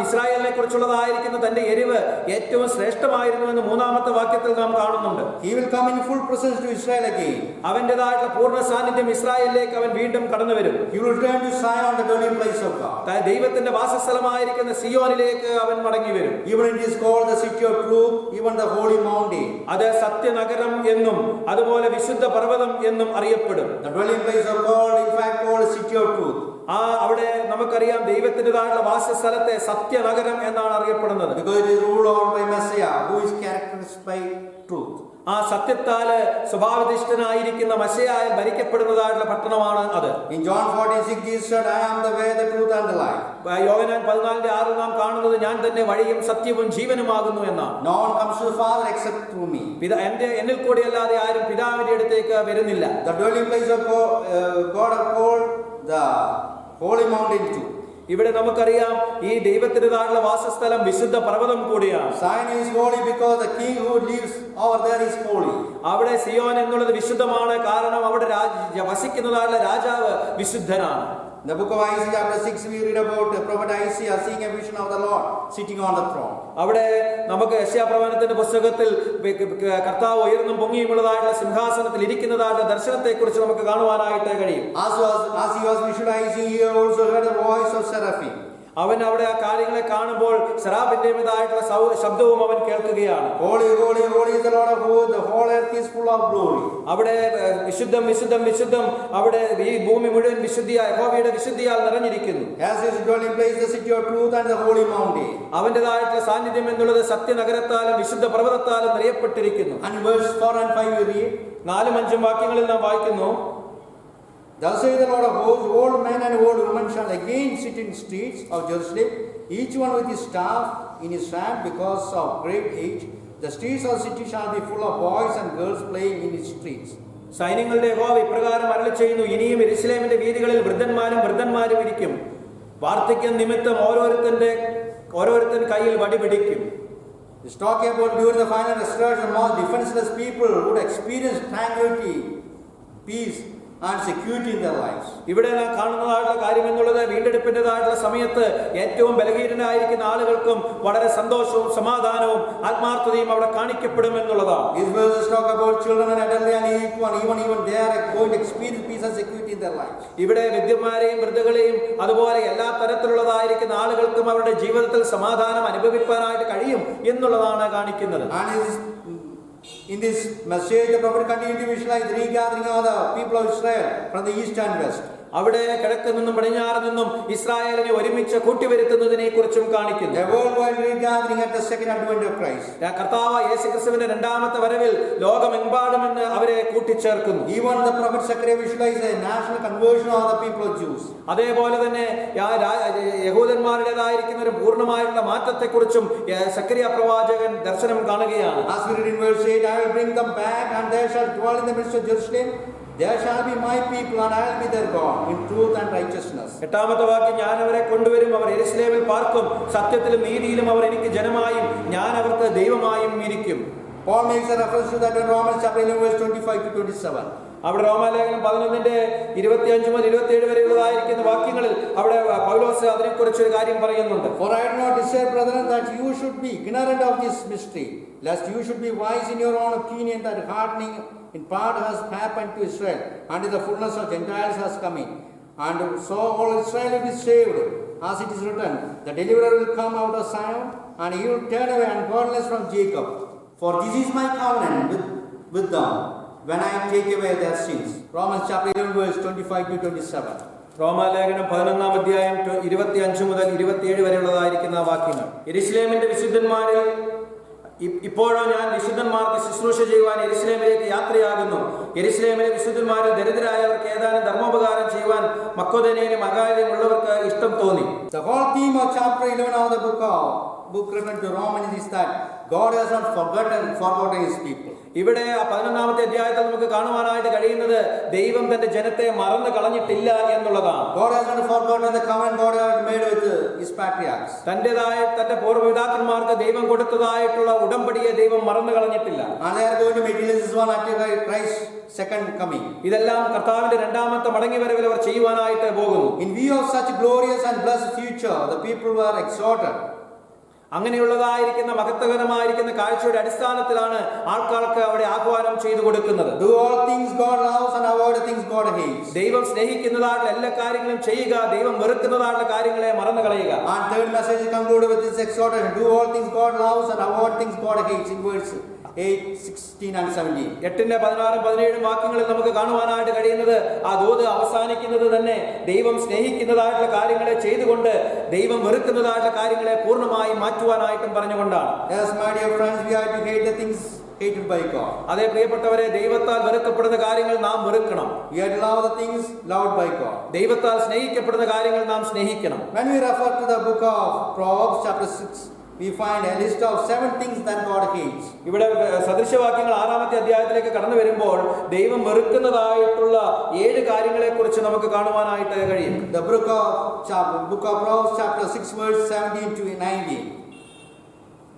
ഇസ്രായേലിനെ കുറിച്ചുള്ളതായിരിക്കുന്ന തന്റെ എരിവ് ഏറ്റവും ശ്രേഷ്ഠമായിരുന്നു എന്ന് 3-ാമത്തെ വാക്യത്തിൽ നാം കാണുന്നുണ്ട്. He will come in full presence to Israel again. അവന്റേതായിട്ടുള്ള പൂർണ്ണ സാന്നിധ്യം ഇസ്രായേലിലേക്ക് അവൻ വീണ്ടും കടന്നു വരും. He will return to Zion, the dwelling place of God. ദൈവത്തിന്റെ വാസസ്ഥലമായിരിക്കുന്ന സിയോനിലേക്ക് അവൻ മടങ്ങി വരും. Even it is called the city of truth, even the holy mountain. അത് സത്യനഗരം എന്നും അതുപോലെ വിശുദ്ധ പർവ്വതം എന്നും അറിയപ്പെടും. The dwelling place of God, in fact, called the city of truth. അവിടെ നമുക്കറിയാം ദൈവത്തിൻ്റെതായിട്ടുള്ള വാസസ്ഥലത്തെ സത്യനഗരം എന്നാണ് അറിയപ്പെടുന്നത്. Because it is ruled over by Messiah, who is characterized by truth. ആ സത്യത്താല് സ്വഭാവധിഷ്ഠനായിരിക്കുന്ന മശയാൽ ഭരിക്കപ്പെടുന്നതായിട്ടുള്ള പട്ടണമാണ് അത്. In John 14:6 Jesus said, I am the way, the truth and the life. യോഹന്നാൻ 14:6 നാം കാണുന്നത് ഞാൻ തന്നെ വഴിയും സത്യവും ജീവനുമാകുന്നു എന്നാണ്. No one comes to the Father except through me. എന്നിൽ കൂടിയല്ലാതെ ആരും പിതാവിന്റെ അടുത്തേക്ക് വരുന്നില്ല. The dwelling place of God are called the holy mountain too. ഇവിടെ നമുക്കറിയാം ഈ ദൈവത്തിൻ്റെതായുള്ള വാസസ്ഥലം വിശുദ്ധ പർവ്വതം കൂടിയാണ്. Zion is holy because the king who lives over there is holy. അവിടെ സിയോൻ എന്നുള്ളത് വിശുദ്ധമാണ്, കാരണം അവിടെ വസിക്കുന്നതായുള്ള രാജാവ് വിശുദ്ധനാണ്. In the book of Isaiah chapter 6 we read about prophet Isaiah seeing a vision of the Lord sitting on the throne. അവിടെ നമുക്ക് യെശയ്യാപ്രവചനത്തിന്റെ പുസ്തകത്തിൽ കർത്താവ് ഉയർന്നും പൊങ്ങിയുമുള്ളതായിട്ടുള്ള സിംഹാസനത്തിൽ ഇരിക്കുന്നതായിട്ടുള്ള ദർശനത്തെക്കുറിച്ച് നമുക്ക് കാണുവാനായിട്ട് കഴിയും. As he was visualizing, he also heard the voice of seraphim. അവൻ അവിടെ ആ കാര്യങ്ങളെ കാണുമ്പോൾ സെറാഫിന്റേതായിട്ടുള്ള ശബ്ദവും അവൻ കേൾക്കുകയാണ്. Holy, holy, holy is the Lord of hosts, the whole earth is full of glory. അവിടെ വിശുദ്ധം വിശുദ്ധം വിശുദ്ധം, അവിടെ ഈ ഭൂമി മുഴുവൻ വിശുദ്ധിയാൽ യഹോവയുടെ വിശുദ്ധിയാൽ നിറഞ്ഞിരിക്കുന്നു. As his dwelling place the city of truth and the holy mountain. അവന്റേതായിട്ടുള്ള സാന്നിധ്യം എന്നുള്ളത് സത്യനഗരത്താലും വിശുദ്ധ പർവ്വതത്താലും നിറയപ്പെട്ടിരിക്കുന്നു. And verse 4 and 5 we read, 4-5 വാക്യങ്ങളിൽ നാം വായിക്കുന്നു, Thus saith the Lord of hosts, old men and old women shall again sit in streets of Jerusalem, each one with his staff in his hand because of great age. The streets of the city shall be full of boys and girls playing in its streets. സൈന്യങ്ങളുടെ യഹോവ ഇപ്രകാരം അരുളിച്ചെയ്യുന്നു, ഇനിയും യെരൂശലേമിന്റെ വീഥികളിൽ വൃദ്ധന്മാരും ഇരിക്കും. വാർദ്ധക്യം നിമിത്തം ഓരോരുത്തൻ കയ്യിൽ വടി പിടിക്കും. It's talking about during the final restoration, more defenseless people would experience tranquility, peace, and security in their lives. ഇവിടെ നാം കാണുന്നതായിട്ടുള്ള കാര്യം എന്നുള്ളത് വീണ്ടെടുപ്പിൻ്റെതായിട്ടുള്ള സമയത്ത് ഏറ്റവും ബലഹീനരായിരിക്കുന്ന ആളുകൾക്കും വളരെ സന്തോഷവും സമാധാനവും ആത്മാർത്ഥതയും അവിടെ കാണിക്കപ്പെടും എന്നുള്ളതാണ്. These verses talk about children and elderly and even they are going to experience peace and security in their lives. ഇവിടെ വിദ്യന്മാരെയും വൃദ്ധകളെയും അതുപോലെ എല്ലാ തരത്തിലുള്ളതായിരിക്കുന്ന ആളുകൾക്കും അവരുടെ ജീവിതത്തിൽ സമാധാനം അനുഭവിക്കാനായിട്ട് കഴിയും എന്നുള്ളതാണ് കാണിക്കുന്നത്. In this message, the prophet continued to visualize the regathering of the people of Israel from the east and west. അവിടെ കിഴക്ക് നിന്നും പടിഞ്ഞാറ് നിന്നും ഇസ്രായേലിനെ ഒരുമിച്ച് കൂട്ടിവരുത്തുന്നതിനെ കുറിച്ചും കാണിക്കുന്നു. A worldwide regathering at the second advent of Christ. കർത്താവ് യേശുക്രിസ്തുവിന്റെ രണ്ടാമത്തെ വരവിൽ ലോകമെമ്പാടുമെന്ന് അവരെ കൂട്ടിച്ചേർക്കുന്നു. Even the prophet Zechariah visualized a national conversion of the people of Jews. അതേപോലെ തന്നെ യഹൂദന്മാരുടേതായിരിക്കുന്ന ഒരു പൂർണ്ണമായുള്ള മാറ്റത്തെക്കുറിച്ചും സക്കറിയ പ്രവാചകൻ ദർശനം കാണുകയാണ്. As we read in verse 8, I will bring them back and they shall dwell in the midst of Jerusalem. There shall be my people and I will be their God in truth and righteousness. 8-ാമത്തെ വാക്യം, ഞാൻ അവരെ കൊണ്ടുവരും, അവർ യെരൂശലേമിൽ പാർക്കും, സത്യത്തിലും നീതിയിലും അവർ എനിക്ക് ജനമായും ഞാൻ അവർക്ക് ദൈവമായും ഇരിക്കും. Paul makes a reference to that in Romans chapter 11 verse 25 to 27. അവിടെ റോമാലേഖനം 11:25-27 വരെയുള്ളതായിരിക്കുന്ന വാക്യങ്ങളിൽ അവിടെ പൗലോസ് അതിനെക്കുറിച്ച് ഒരു കാര്യം പറയുന്നുണ്ട്. For I do not desire, brethren, that you should be ignorant of this mystery, lest you should be wise in your own opinion, that hardening in part has happened to Israel, until the fullness of Gentiles has come in. And so all Israel will be saved, as it is written, the deliverer will come out of Zion, and he will turn away ungodliness from Jacob. For this is my covenant with them, when I take away their sins. Romans chapter 11 verse 25 to 27. റോമാലേഖനം 11:25-27 വരെയുള്ളതായിരിക്കുന്ന വാക്യങ്ങൾ. യെരൂശലേമിന്റെ വിശുദ്ധന്മാരിൽ ഇപ്പോഴോ ഞാൻ വിശുദ്ധന്മാർക്ക് ശുശ്രൂഷ ചെയ്യുവാൻ യെരൂശലേമിലേക്ക് യാത്രയാകുന്നു. യെരൂശലേമിലെ വിശുദ്ധന്മാരിൽ ദരിദ്രരായവർക്ക് ഏതാനും ധർമ്മോപകാരം ചെയ്യുവാൻ മക്കോദനിയയിലും അഖായയിലും ഉള്ളവർക്ക് ഇഷ്ടം തോന്നി. The whole theme of chapter 11 of the book written to Romans is that God has not forgotten his people. ഇവിടെ 11-ാമത്തെ അധ്യായത്തിൽ നമുക്ക് കാണുവാനായിട്ട് കഴിയുന്നത് ദൈവം തന്റെ ജനത്തെ മറന്നു കളഞ്ഞിട്ടില്ല എന്നുള്ളതാണ്. God has not forgotten the covenant God had made with his patriarchs. തന്റെ പൂർവ്വപിതാക്കന്മാർക്ക് ദൈവം കൊടുത്തതായിട്ടുള്ള ഉടമ്പടിയെ ദൈവം മറന്നു കളഞ്ഞിട്ടില്ല. And they are going to materialize this one at Christ's second coming. ഇതെല്ലാം കർത്താവിന്റെ രണ്ടാമത്തെ മടങ്ങിവരവിൽ അവർ ചെയ്യുവാനായിട്ട് പോകുന്നു. In view of such glorious and blessed future, the people were exhorted. അങ്ങനെയുള്ളതായിരിക്കുന്ന മഹത്വകരമായിരിക്കുന്ന കാഴ്ചയുടെ അടിസ്ഥാനത്തിലാണ് ആൾക്കാർക്ക് അവിടെ ആഹ്വാനം ചെയ്തു കൊടുക്കുന്നത്. Do all things God loves and avoid the things God hates. ദൈവം സ്നേഹിക്കുന്നതായിട്ടുള്ള എല്ലാ കാര്യങ്ങളും ചെയ്യുക, ദൈവം വെറുക്കുന്നതായിട്ടുള്ള കാര്യങ്ങളെ മറന്നു കളയുക. And third message is concluded with this exhortation: do all things God loves and avoid things God hates. In verse 8, 16 and 17. 8-ന്റെ 16-17 വാക്യങ്ങളിൽ നമുക്ക് കാണുവാനായിട്ട് കഴിയുന്നത് ആ ദൂത് അവസാനിക്കുന്നത് തന്നെ ദൈവം സ്നേഹിക്കുന്നതായിട്ടുള്ള കാര്യങ്ങളെ ചെയ്തുകൊണ്ട് ദൈവം വെറുക്കുന്നതായിട്ടുള്ള കാര്യങ്ങളെ പൂർണ്ണമായി മാറ്റുവാനായിട്ടും പറഞ്ഞുകൊണ്ടാണ്. Yes, my dear friends, we are to hate the things hated by God. അതേ പ്രിയപ്പെട്ടവരെ, ദൈവത്താൽ വെറുക്കപ്പെടുന്ന കാര്യങ്ങൾ നാം വെറുക്കണം. We are to love the things loved by God. ദൈവത്താൽ സ്നേഹിക്കപ്പെടുന്ന കാര്യങ്ങൾ നാം സ്നേഹിക്കണം. When we refer to the book of Proverbs chapter 6, we find a list of 7 things that God hates. ഇവിടെ സദൃശവാക്യങ്ങൾ 6-ാമത്തെ അധ്യായത്തിലേക്ക് കടന്നു വരുമ്പോൾ ദൈവം വെറുക്കുന്നതായിട്ടുള്ള 7 കാര്യങ്ങളെ കുറിച്ച് നമുക്ക് കാണുവാനായിട്ട് കഴിയും. The book of Proverbs chapter 6 verse 17 to 19.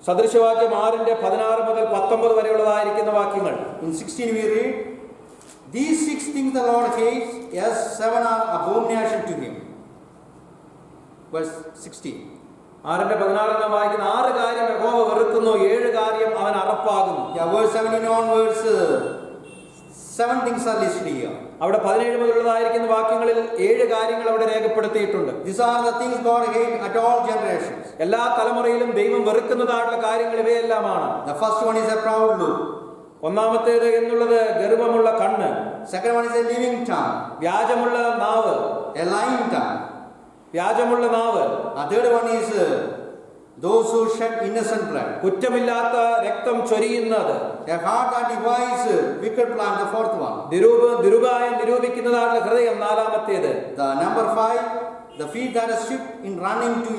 സദൃശവാക്യം 6-16 മുതൽ 19 വരെയുള്ളതായിരിക്കുന്ന വാക്യങ്ങൾ. In 16 we read, these 6 things the Lord hates, yes, 7 are abomination to him. verse 16. 6:16 നാം വായിക്കുന്ന 6 കാര്യം യഹോവ വെറുക്കുന്നു, 7 കാര്യം അവൻ അറപ്പാകുന്നു. Yeah, verse 17 onwards, 7 things are listed here. അവിടെ 17 മുതലുള്ളതായിരിക്കുന്ന വാക്യങ്ങളിൽ 7 കാര്യങ്ങൾ അവിടെ രേഖപ്പെടുത്തിയിട്ടുണ്ട്. These are the things God hates at all generations. എല്ലാ തലമുറയിലും ദൈവം വെറുക്കുന്നതായിട്ടുള്ള കാര്യങ്ങൾ ഇവയെല്ലാമാണ്. The first one is a proud look. ഒന്നാമത്തേത് എന്നുള്ളത് ഗർവമുള്ള കണ്ണ്. Second one is a living tongue. വ്യാജമുള്ള നാവ്. A lying tongue. വ്യാജമുള്ള നാവ്. Third one is those who shed innocent blood. കുറ്റമില്ലാത്ത രക്തം ചൊരിയുന്നത്. A heart that devises wicked plan. The fourth one. ദുരുപായം നിരൂപിക്കുന്നതായിട്ടുള്ള ഹൃദയം നാലാമത്തേത്. The number 5, the feet that are swift in running to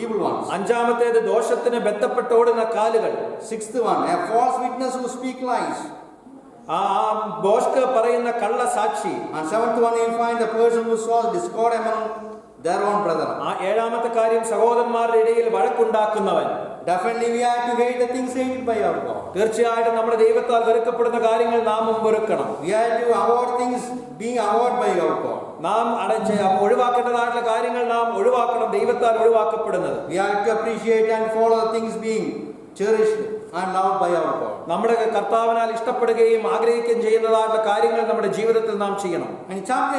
evil ones. അഞ്ചാമത്തേത് ദോഷത്തിന് ബന്ധപ്പെട്ടോടുന്ന കാലുകൾ. Sixth one, a false witness who speak lies. ആ ബോഷ്ക്ക് പറയുന്ന കള്ള സാക്ഷി. And seventh one, you find the person who sows discord among their own brethren. ആ ഏഴാമത്തെ കാര്യം സഹോദരന്മാരുടെ ഇടയിൽ വഴക്കുണ്ടാക്കുന്നവൻ. Definitely we have to hate the things hated by our God. തീർച്ചയായിട്ടും നമ്മുടെ ദൈവത്താൽ വെറുക്കപ്പെടുന്ന കാര്യങ്ങൾ നാമും വെറുക്കണം. We have to avoid things being avoided by our God. നാം ഒഴിവാക്കേണ്ടതായിട്ടുള്ള കാര്യങ്ങൾ നാം ഒഴിവാക്കണം, ദൈവത്താൽ ഒഴിവാക്കപ്പെടുന്നത്. We have to appreciate and follow the things being cherished and loved by our God. നമ്മുടെ കർത്താവിനാൽ ഇഷ്ടപ്പെടുകയും ആഗ്രഹിക്കുകയും ചെയ്യുന്നതായിട്ടുള്ള കാര്യങ്ങൾ നമ്മുടെ ജീവിതത്തിൽ നാം ചെയ്യണം. And in chapter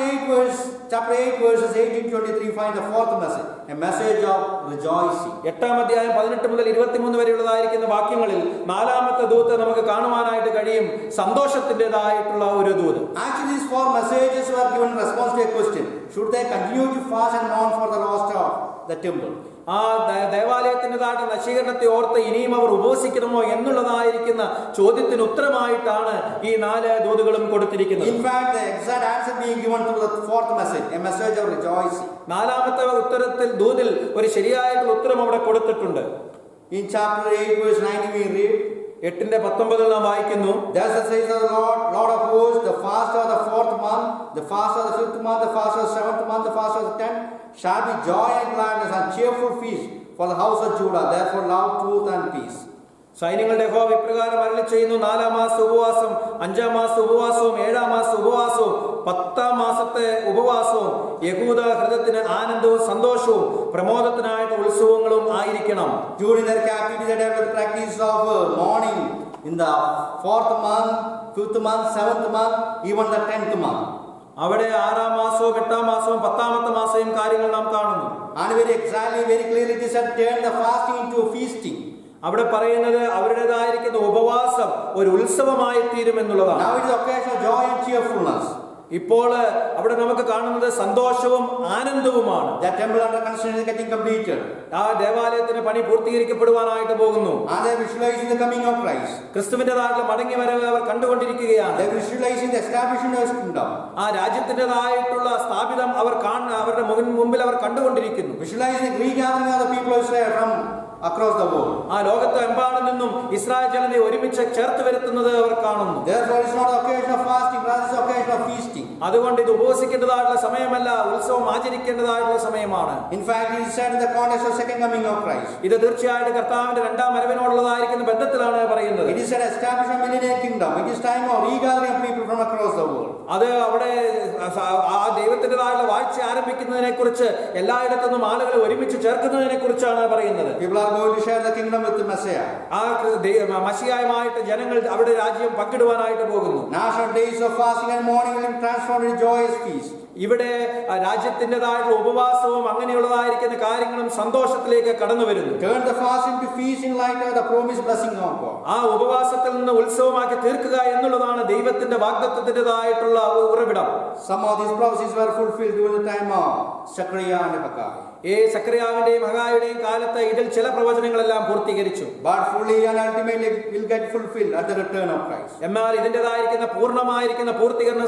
8 verses 18-23 find the fourth message, a message of rejoicing. 8-ാം അധ്യായം 18 മുതൽ 23 വരെയുള്ളതായിരിക്കുന്ന വാക്യങ്ങളിൽ നാലാമത്തെ ദൂത് നമുക്ക് കാണുവാനായിട്ട് കഴിയും. സന്തോഷത്തിൻ്റെതായിട്ടുള്ള ഒരു ദൂത്. Actually, these 4 messages were given in response to a question: should they continue to fast and mourn for the lost of the temple? ആ ദേവാലയത്തിൻ്റെതായിട്ട് നശീകരണത്തെ ഓർത്ത് ഇനിയും അവർ ഉപവസിക്കണമോ എന്നുള്ളതായിരിക്കുന്ന ചോദ്യത്തിന് ഉത്തരമായിട്ടാണ് ഈ 4 ദൂതുകളും കൊടുത്തിരിക്കുന്നത്. In fact, the exact answer being given to the fourth message, a message of rejoicing. നാലാമത്തെ ഉത്തരത്തിൽ ദൂതിൽ ഒരു ശരിയായിട്ടുള്ള ഉത്തരം അവിടെ കൊടുത്തിട്ടുണ്ട്. In chapter 8 verse 90 we read, 8:19 നാം വായിക്കുന്നു, thus says the Lord of hosts, the fast of the 4th month, the fast of the 5th month, the fast of the 7th month, the fast of the 10th shall be joy and gladness and cheerful feast for the house of Judah. Therefore love, truth and peace. സൈന്യങ്ങളുടെ യഹോവ ഇപ്രകാരം അരുളി ചെയ്യുന്നു, 4-ാം മാസത്തെ ഉപവാസം, 5-ാം മാസത്തെ ഉപവാസവും, 7-ാം മാസത്തെ ഉപവാസവും, 10-ാം മാസത്തെ ഉപവാസവും യഹൂദ ഹൃദയത്തിന് ആനന്ദവും സന്തോഷവും പ്രമോദത്തിനായിട്ട് ഉത്സവങ്ങളും ആയിരിക്കണം. During their captivity they developed the practice of mourning in the 4th month, 5th month, 7th month, even the 10th month. അവിടെ 6-ാം മാസവും 8-ാം മാസവും 10-ാമത്തെ മാസവും കാര്യങ്ങൾ നാം കാണുന്നു. And very clearly this had turned the fasting into a feasting. അവിടെ പറയുന്നത് അവരുടേതായിരിക്കുന്ന ഉപവാസം ഒരു ഉത്സവമായി തീരുമെന്നുള്ളതാണ്. Now it is occasion of joy and cheerfulness. ഇപ്പോൾ അവിടെ നമുക്ക് കാണുന്നത് സന്തോഷവും ആനന്ദവുമാണ്. The temple under construction is getting completed. ആ ദേവാലയത്തിന്റെ പണി പൂർത്തീകരിക്കപ്പെടുവാനായിട്ട് പോകുന്നു. And they are visualizing the coming of Christ. ക്രിസ്തുവിന്റേതായിട്ടുള്ള മടങ്ങി വരവ് അവർ കണ്ടുകൊണ്ടിരിക്കുകയാണ്. They are visualizing the establishment of His kingdom. ആ രാജ്യത്തിൻ്റെതായിട്ടുള്ള സ്ഥാപിതം അവർ അവരുടെ മുമ്പിൽ അവർ കണ്ടുകൊണ്ടിരിക്കുന്നു. Visualizing the regathering of the people of Israel from across the world. ആ ലോകത്തെമ്പാടും നിന്നും ഇസ്രായേൽ ജനതയെ ഒരുമിച്ച് ചേർത്ത് വരുത്തുന്നത് അവർ കാണുന്നു. Therefore it is not the occasion of fasting, rather it is the occasion of feasting. അതുകൊണ്ട് ഇത് ഉപവസിക്കേണ്ടതായിട്ടുള്ള സമയമല്ല, ഉത്സവം ആചരിക്കേണ്ടതായിട്ടുള്ള സമയമാണ്. In fact it is said in the context of second coming of Christ. ഇത് തീർച്ചയായിട്ടും കർത്താവിന്റെ 2-ാം വരവിനോടുള്ളതായിരിക്കുന്ന ബന്ധത്തിലാണ് പറയുന്നത്. It is said establish a millennial kingdom. It is time of regathering of people from across the world. അത് അവിടെ ആ ദൈവത്തിൻ്റെതായുള്ള വാഴ്ച ആരംഭിക്കുന്നതിനെ കുറിച്ച് എല്ലായിടത്തുനിന്നും ആളുകളെ ഒരുമിച്ച് ചേർക്കുന്നതിനെ കുറിച്ചാണ് പറയുന്നത്. People are going to share the kingdom with the Messiah. ആ മശിഹായുമായിട്ട് ജനങ്ങൾ അവിടെ രാജ്യം പങ്കിടുവാനായിട്ട് പോകുന്നു. National days of fasting and mourning will be transformed into joyous feast. ഇവിടെ രാജ്യത്തിൻ്റെതായിട്ടുള്ള ഉപവാസവും അങ്ങനെയുള്ളതായിരിക്കുന്ന കാര്യങ്ങളും സന്തോഷത്തിലേക്ക് കടന്നു വരുന്നു. Turn the fast into feast in light of the promised blessing of God. ആ ഉപവാസത്തിൽ നിന്ന് ഉത്സവമാക്കി തീർക്കുക എന്നുള്ളതാണ് ദൈവത്തിന്റെ വാഗ്ദത്തത്തിൻ്റെതായിട്ടുള്ള ഉറവിടം. Some of these prophecies were fulfilled during the time of Zechariah and Haggai. സക്കറിയാവിന്റെയും ഹഗായിയുടെയും കാലത്ത് ഇതിൽ ചില പ്രവചനങ്ങളെല്ലാം പൂർത്തീകരിച്ചു. But fully and ultimately will get fulfilled at the return of Christ. എന്നാൽ ഇതിൻ്റെതായിരിക്കുന്ന പൂർണ്ണമായിരിക്കുന്ന പൂർത്തീകരണം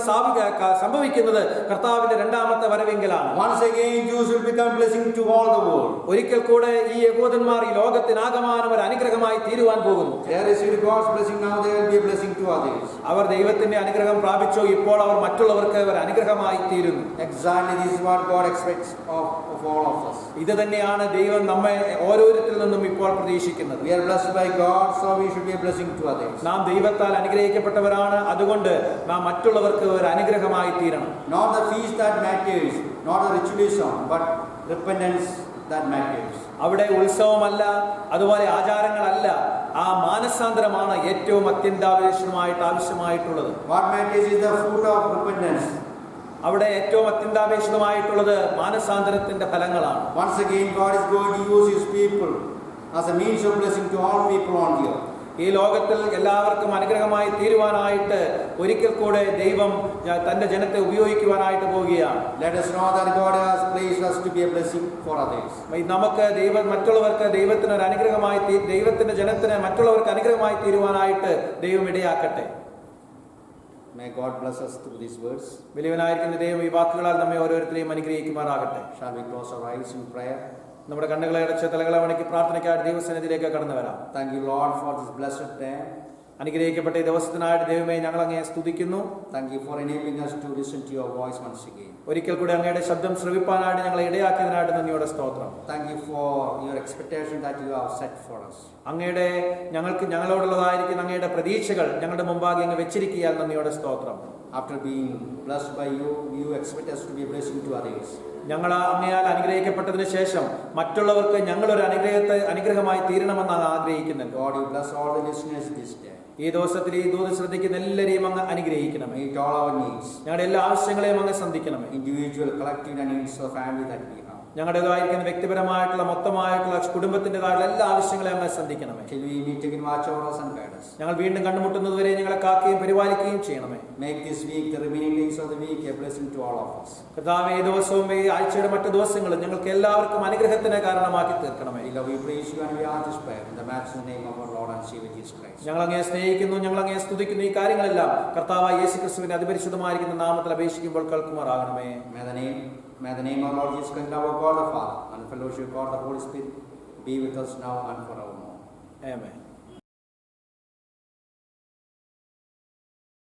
സംഭവിക്കുന്നത് കർത്താവിന്റെ 2-ാമത്തെ വരവെങ്കിലാണ്. Once again Jews will become blessing to all the world. ഒരിക്കൽ കൂടെ ഈ യഹൂദന്മാർ ഈ ലോകത്തിനാകമാനം ഒരു അനുഗ്രഹമായി തീരുവാൻ പോകുന്നു. They received God's blessing, now they will be a blessing to others. അവർ ദൈവത്തിന്റെ അനുഗ്രഹം പ്രാപിച്ചു, ഇപ്പോൾ അവർ മറ്റുള്ളവർക്ക് ഒരു അനുഗ്രഹമായി തീരുന്നു. Exactly this is what God expects of all of us. ഇത് തന്നെയാണ് ദൈവം നമ്മെ ഓരോരുത്തരിൽ നിന്നും ഇപ്പോൾ പ്രതീക്ഷിക്കുന്നത്. We are blessed by God, so we should be a blessing to others. നാം ദൈവത്താൽ അനുഗ്രഹിക്കപ്പെട്ടവരാണ്, അതുകൊണ്ട് നാം മറ്റുള്ളവർക്ക് ഒരു അനുഗ്രഹമായി തീരണം. Not the feast that matters, not the ritualism, but repentance that matters. അവിടെ ഉത്സവമല്ല, അതുപോലെ ആചാരങ്ങളല്ല, ആ മാനസാന്തരമാണ് ഏറ്റവും അത്യന്താപേക്ഷിതമായിട്ട് ആവശ്യമായിട്ടുള്ളത്. What matters is the fruit of repentance. അവിടെ ഏറ്റവും അത്യന്താപേക്ഷിതമായിട്ടുള്ളത് മാനസാന്തരത്തിന്റെ ഫലങ്ങളാണ്. Once again, God is going to use His people as a means of blessing to all people on the earth. ഈ ലോകത്തിൽ എല്ലാവർക്കും അനുഗ്രഹമായി തീരുവാനായിട്ട് ഒരിക്കൽ കൂടെ ദൈവം തന്റെ ജനത്തെ ഉപയോഗിക്കുവാനായിട്ട് പോവുകയാണ്. Let us know that God has placed us to be a blessing for others. നമുക്ക് മറ്റുള്ളവർക്ക് ദൈവത്തിന് ഒരു അനുഗ്രഹമായി, ദൈവത്തിന്റെ ജനത്തിന് മറ്റുള്ളവർക്ക് അനുഗ്രഹമായി തീരുവാനായിട്ട് ദൈവം ഇടയാക്കട്ടെ. May God bless us through these words. വലിയവനായിരിക്കുന്ന ദൈവം ഈ വാക്കുകളാൽ നമ്മെ ഓരോരുത്തരെയും അനുഗ്രഹിക്കുമാറാകട്ടെ. Shall we close our eyes in prayer? നമ്മുടെ കണ്ണുകളെ അടച്ച് തലകളെ വണക്കി പ്രാർത്ഥനയ്ക്കായിട്ട് ദൈവസന്നിധിയിലേക്ക് കടന്നു വരാം. Thank you, Lord, for this blessed day. അനുഗ്രഹിക്കപ്പെട്ട ഈ ദിവസത്തിനായിട്ട് ദൈവമേ ഞങ്ങൾ അങ്ങയെ സ്തുതിക്കുന്നു. Thank you for enabling us to listen to your voice once again. ഒരിക്കൽ കൂടി അങ്ങയുടെ ശബ്ദം ശ്രവിപ്പാനായിട്ട് ഞങ്ങളെ ഇടയാക്കിയതിനായിട്ട് നന്ദിയോടെ സ്തോത്രം. Thank you for your expectation that you have set for us. അങ്ങയുടെ ഞങ്ങളോടുള്ളതായിരിക്കുന്ന അങ്ങയുടെ പ്രതീക്ഷകൾ ഞങ്ങളുടെ മുമ്പാകെ അങ്ങ് വെച്ചിരിക്കാൻ നന്ദിയോടെ സ്തോത്രം. After being blessed by you, you expect us to be a blessing to others. ഞങ്ങൾ അങ്ങയാൽ അനുഗ്രഹിക്കപ്പെട്ടതിന് ശേഷം മറ്റുള്ളവർക്ക് ഞങ്ങളൊരു അനുഗ്രഹമായി തീരണമെന്നാണ് ആഗ്രഹിക്കുന്നത്. God, you bless all the listeners this day. ഈ ദിവസത്തിൽ ഈ ദൂത് ശ്രദ്ധിക്കുന്ന എല്ലാവരെയും അങ്ങ് അനുഗ്രഹിക്കണം. Meet all our needs, ഞങ്ങളുടെ എല്ലാ ആവശ്യങ്ങളെയും അങ്ങ് സന്ധിക്കണമേ. individual, collective, and needs of family that we have. ഞങ്ങളുടേതായിരിക്കുന്ന വ്യക്തിപരമായിട്ടുള്ള മൊത്തമായിട്ടുള്ള കുടുംബത്തിൻ്റെതായിട്ടുള്ള എല്ലാ ആവശ്യങ്ങളെയും അങ്ങ് സന്ധിക്കണമേ. Till we meet again, watch over us and guide us. ഞങ്ങൾ വീണ്ടും കണ്ടുമുട്ടുന്നതുവരെ ഞങ്ങളെ കാക്കുകയും പരിപാലിക്കുകയും ചെയ്യണമേ. Make this week, the remaining days of the week, a blessing to all of us. കർത്താവേ, ഈ ദിവസവും ഈ ആഴ്ചയുടെ മറ്റു ദിവസങ്ങളും ഞങ്ങൾക്ക് എല്ലാവർക്കും അനുഗ്രഹത്തിന് കാരണമാക്കി തീർക്കണമേ. We love you, praise you, and we ask this prayer in the matchless name of our Lord and Savior Jesus Christ. ഞങ്ങൾ അങ്ങയെ സ്നേഹിക്കുന്നു, ഞങ്ങൾ അങ്ങയെ സ്തുതിക്കുന്നു. ഈ കാര്യങ്ങളെല്ലാം കർത്താവായ യേശുക്രിസ്തുവിന്റെ അതിപരിശുദ്ധമായിരിക്കുന്ന നാമത്തിൽ അപേക്ഷിക്കുമ്പോൾ കേൾക്കുമാറാകണമേ. May the name of our Lord Jesus Christ, our God the Father, and the fellowship of God the Holy Spirit be with us now and forevermore. Amen.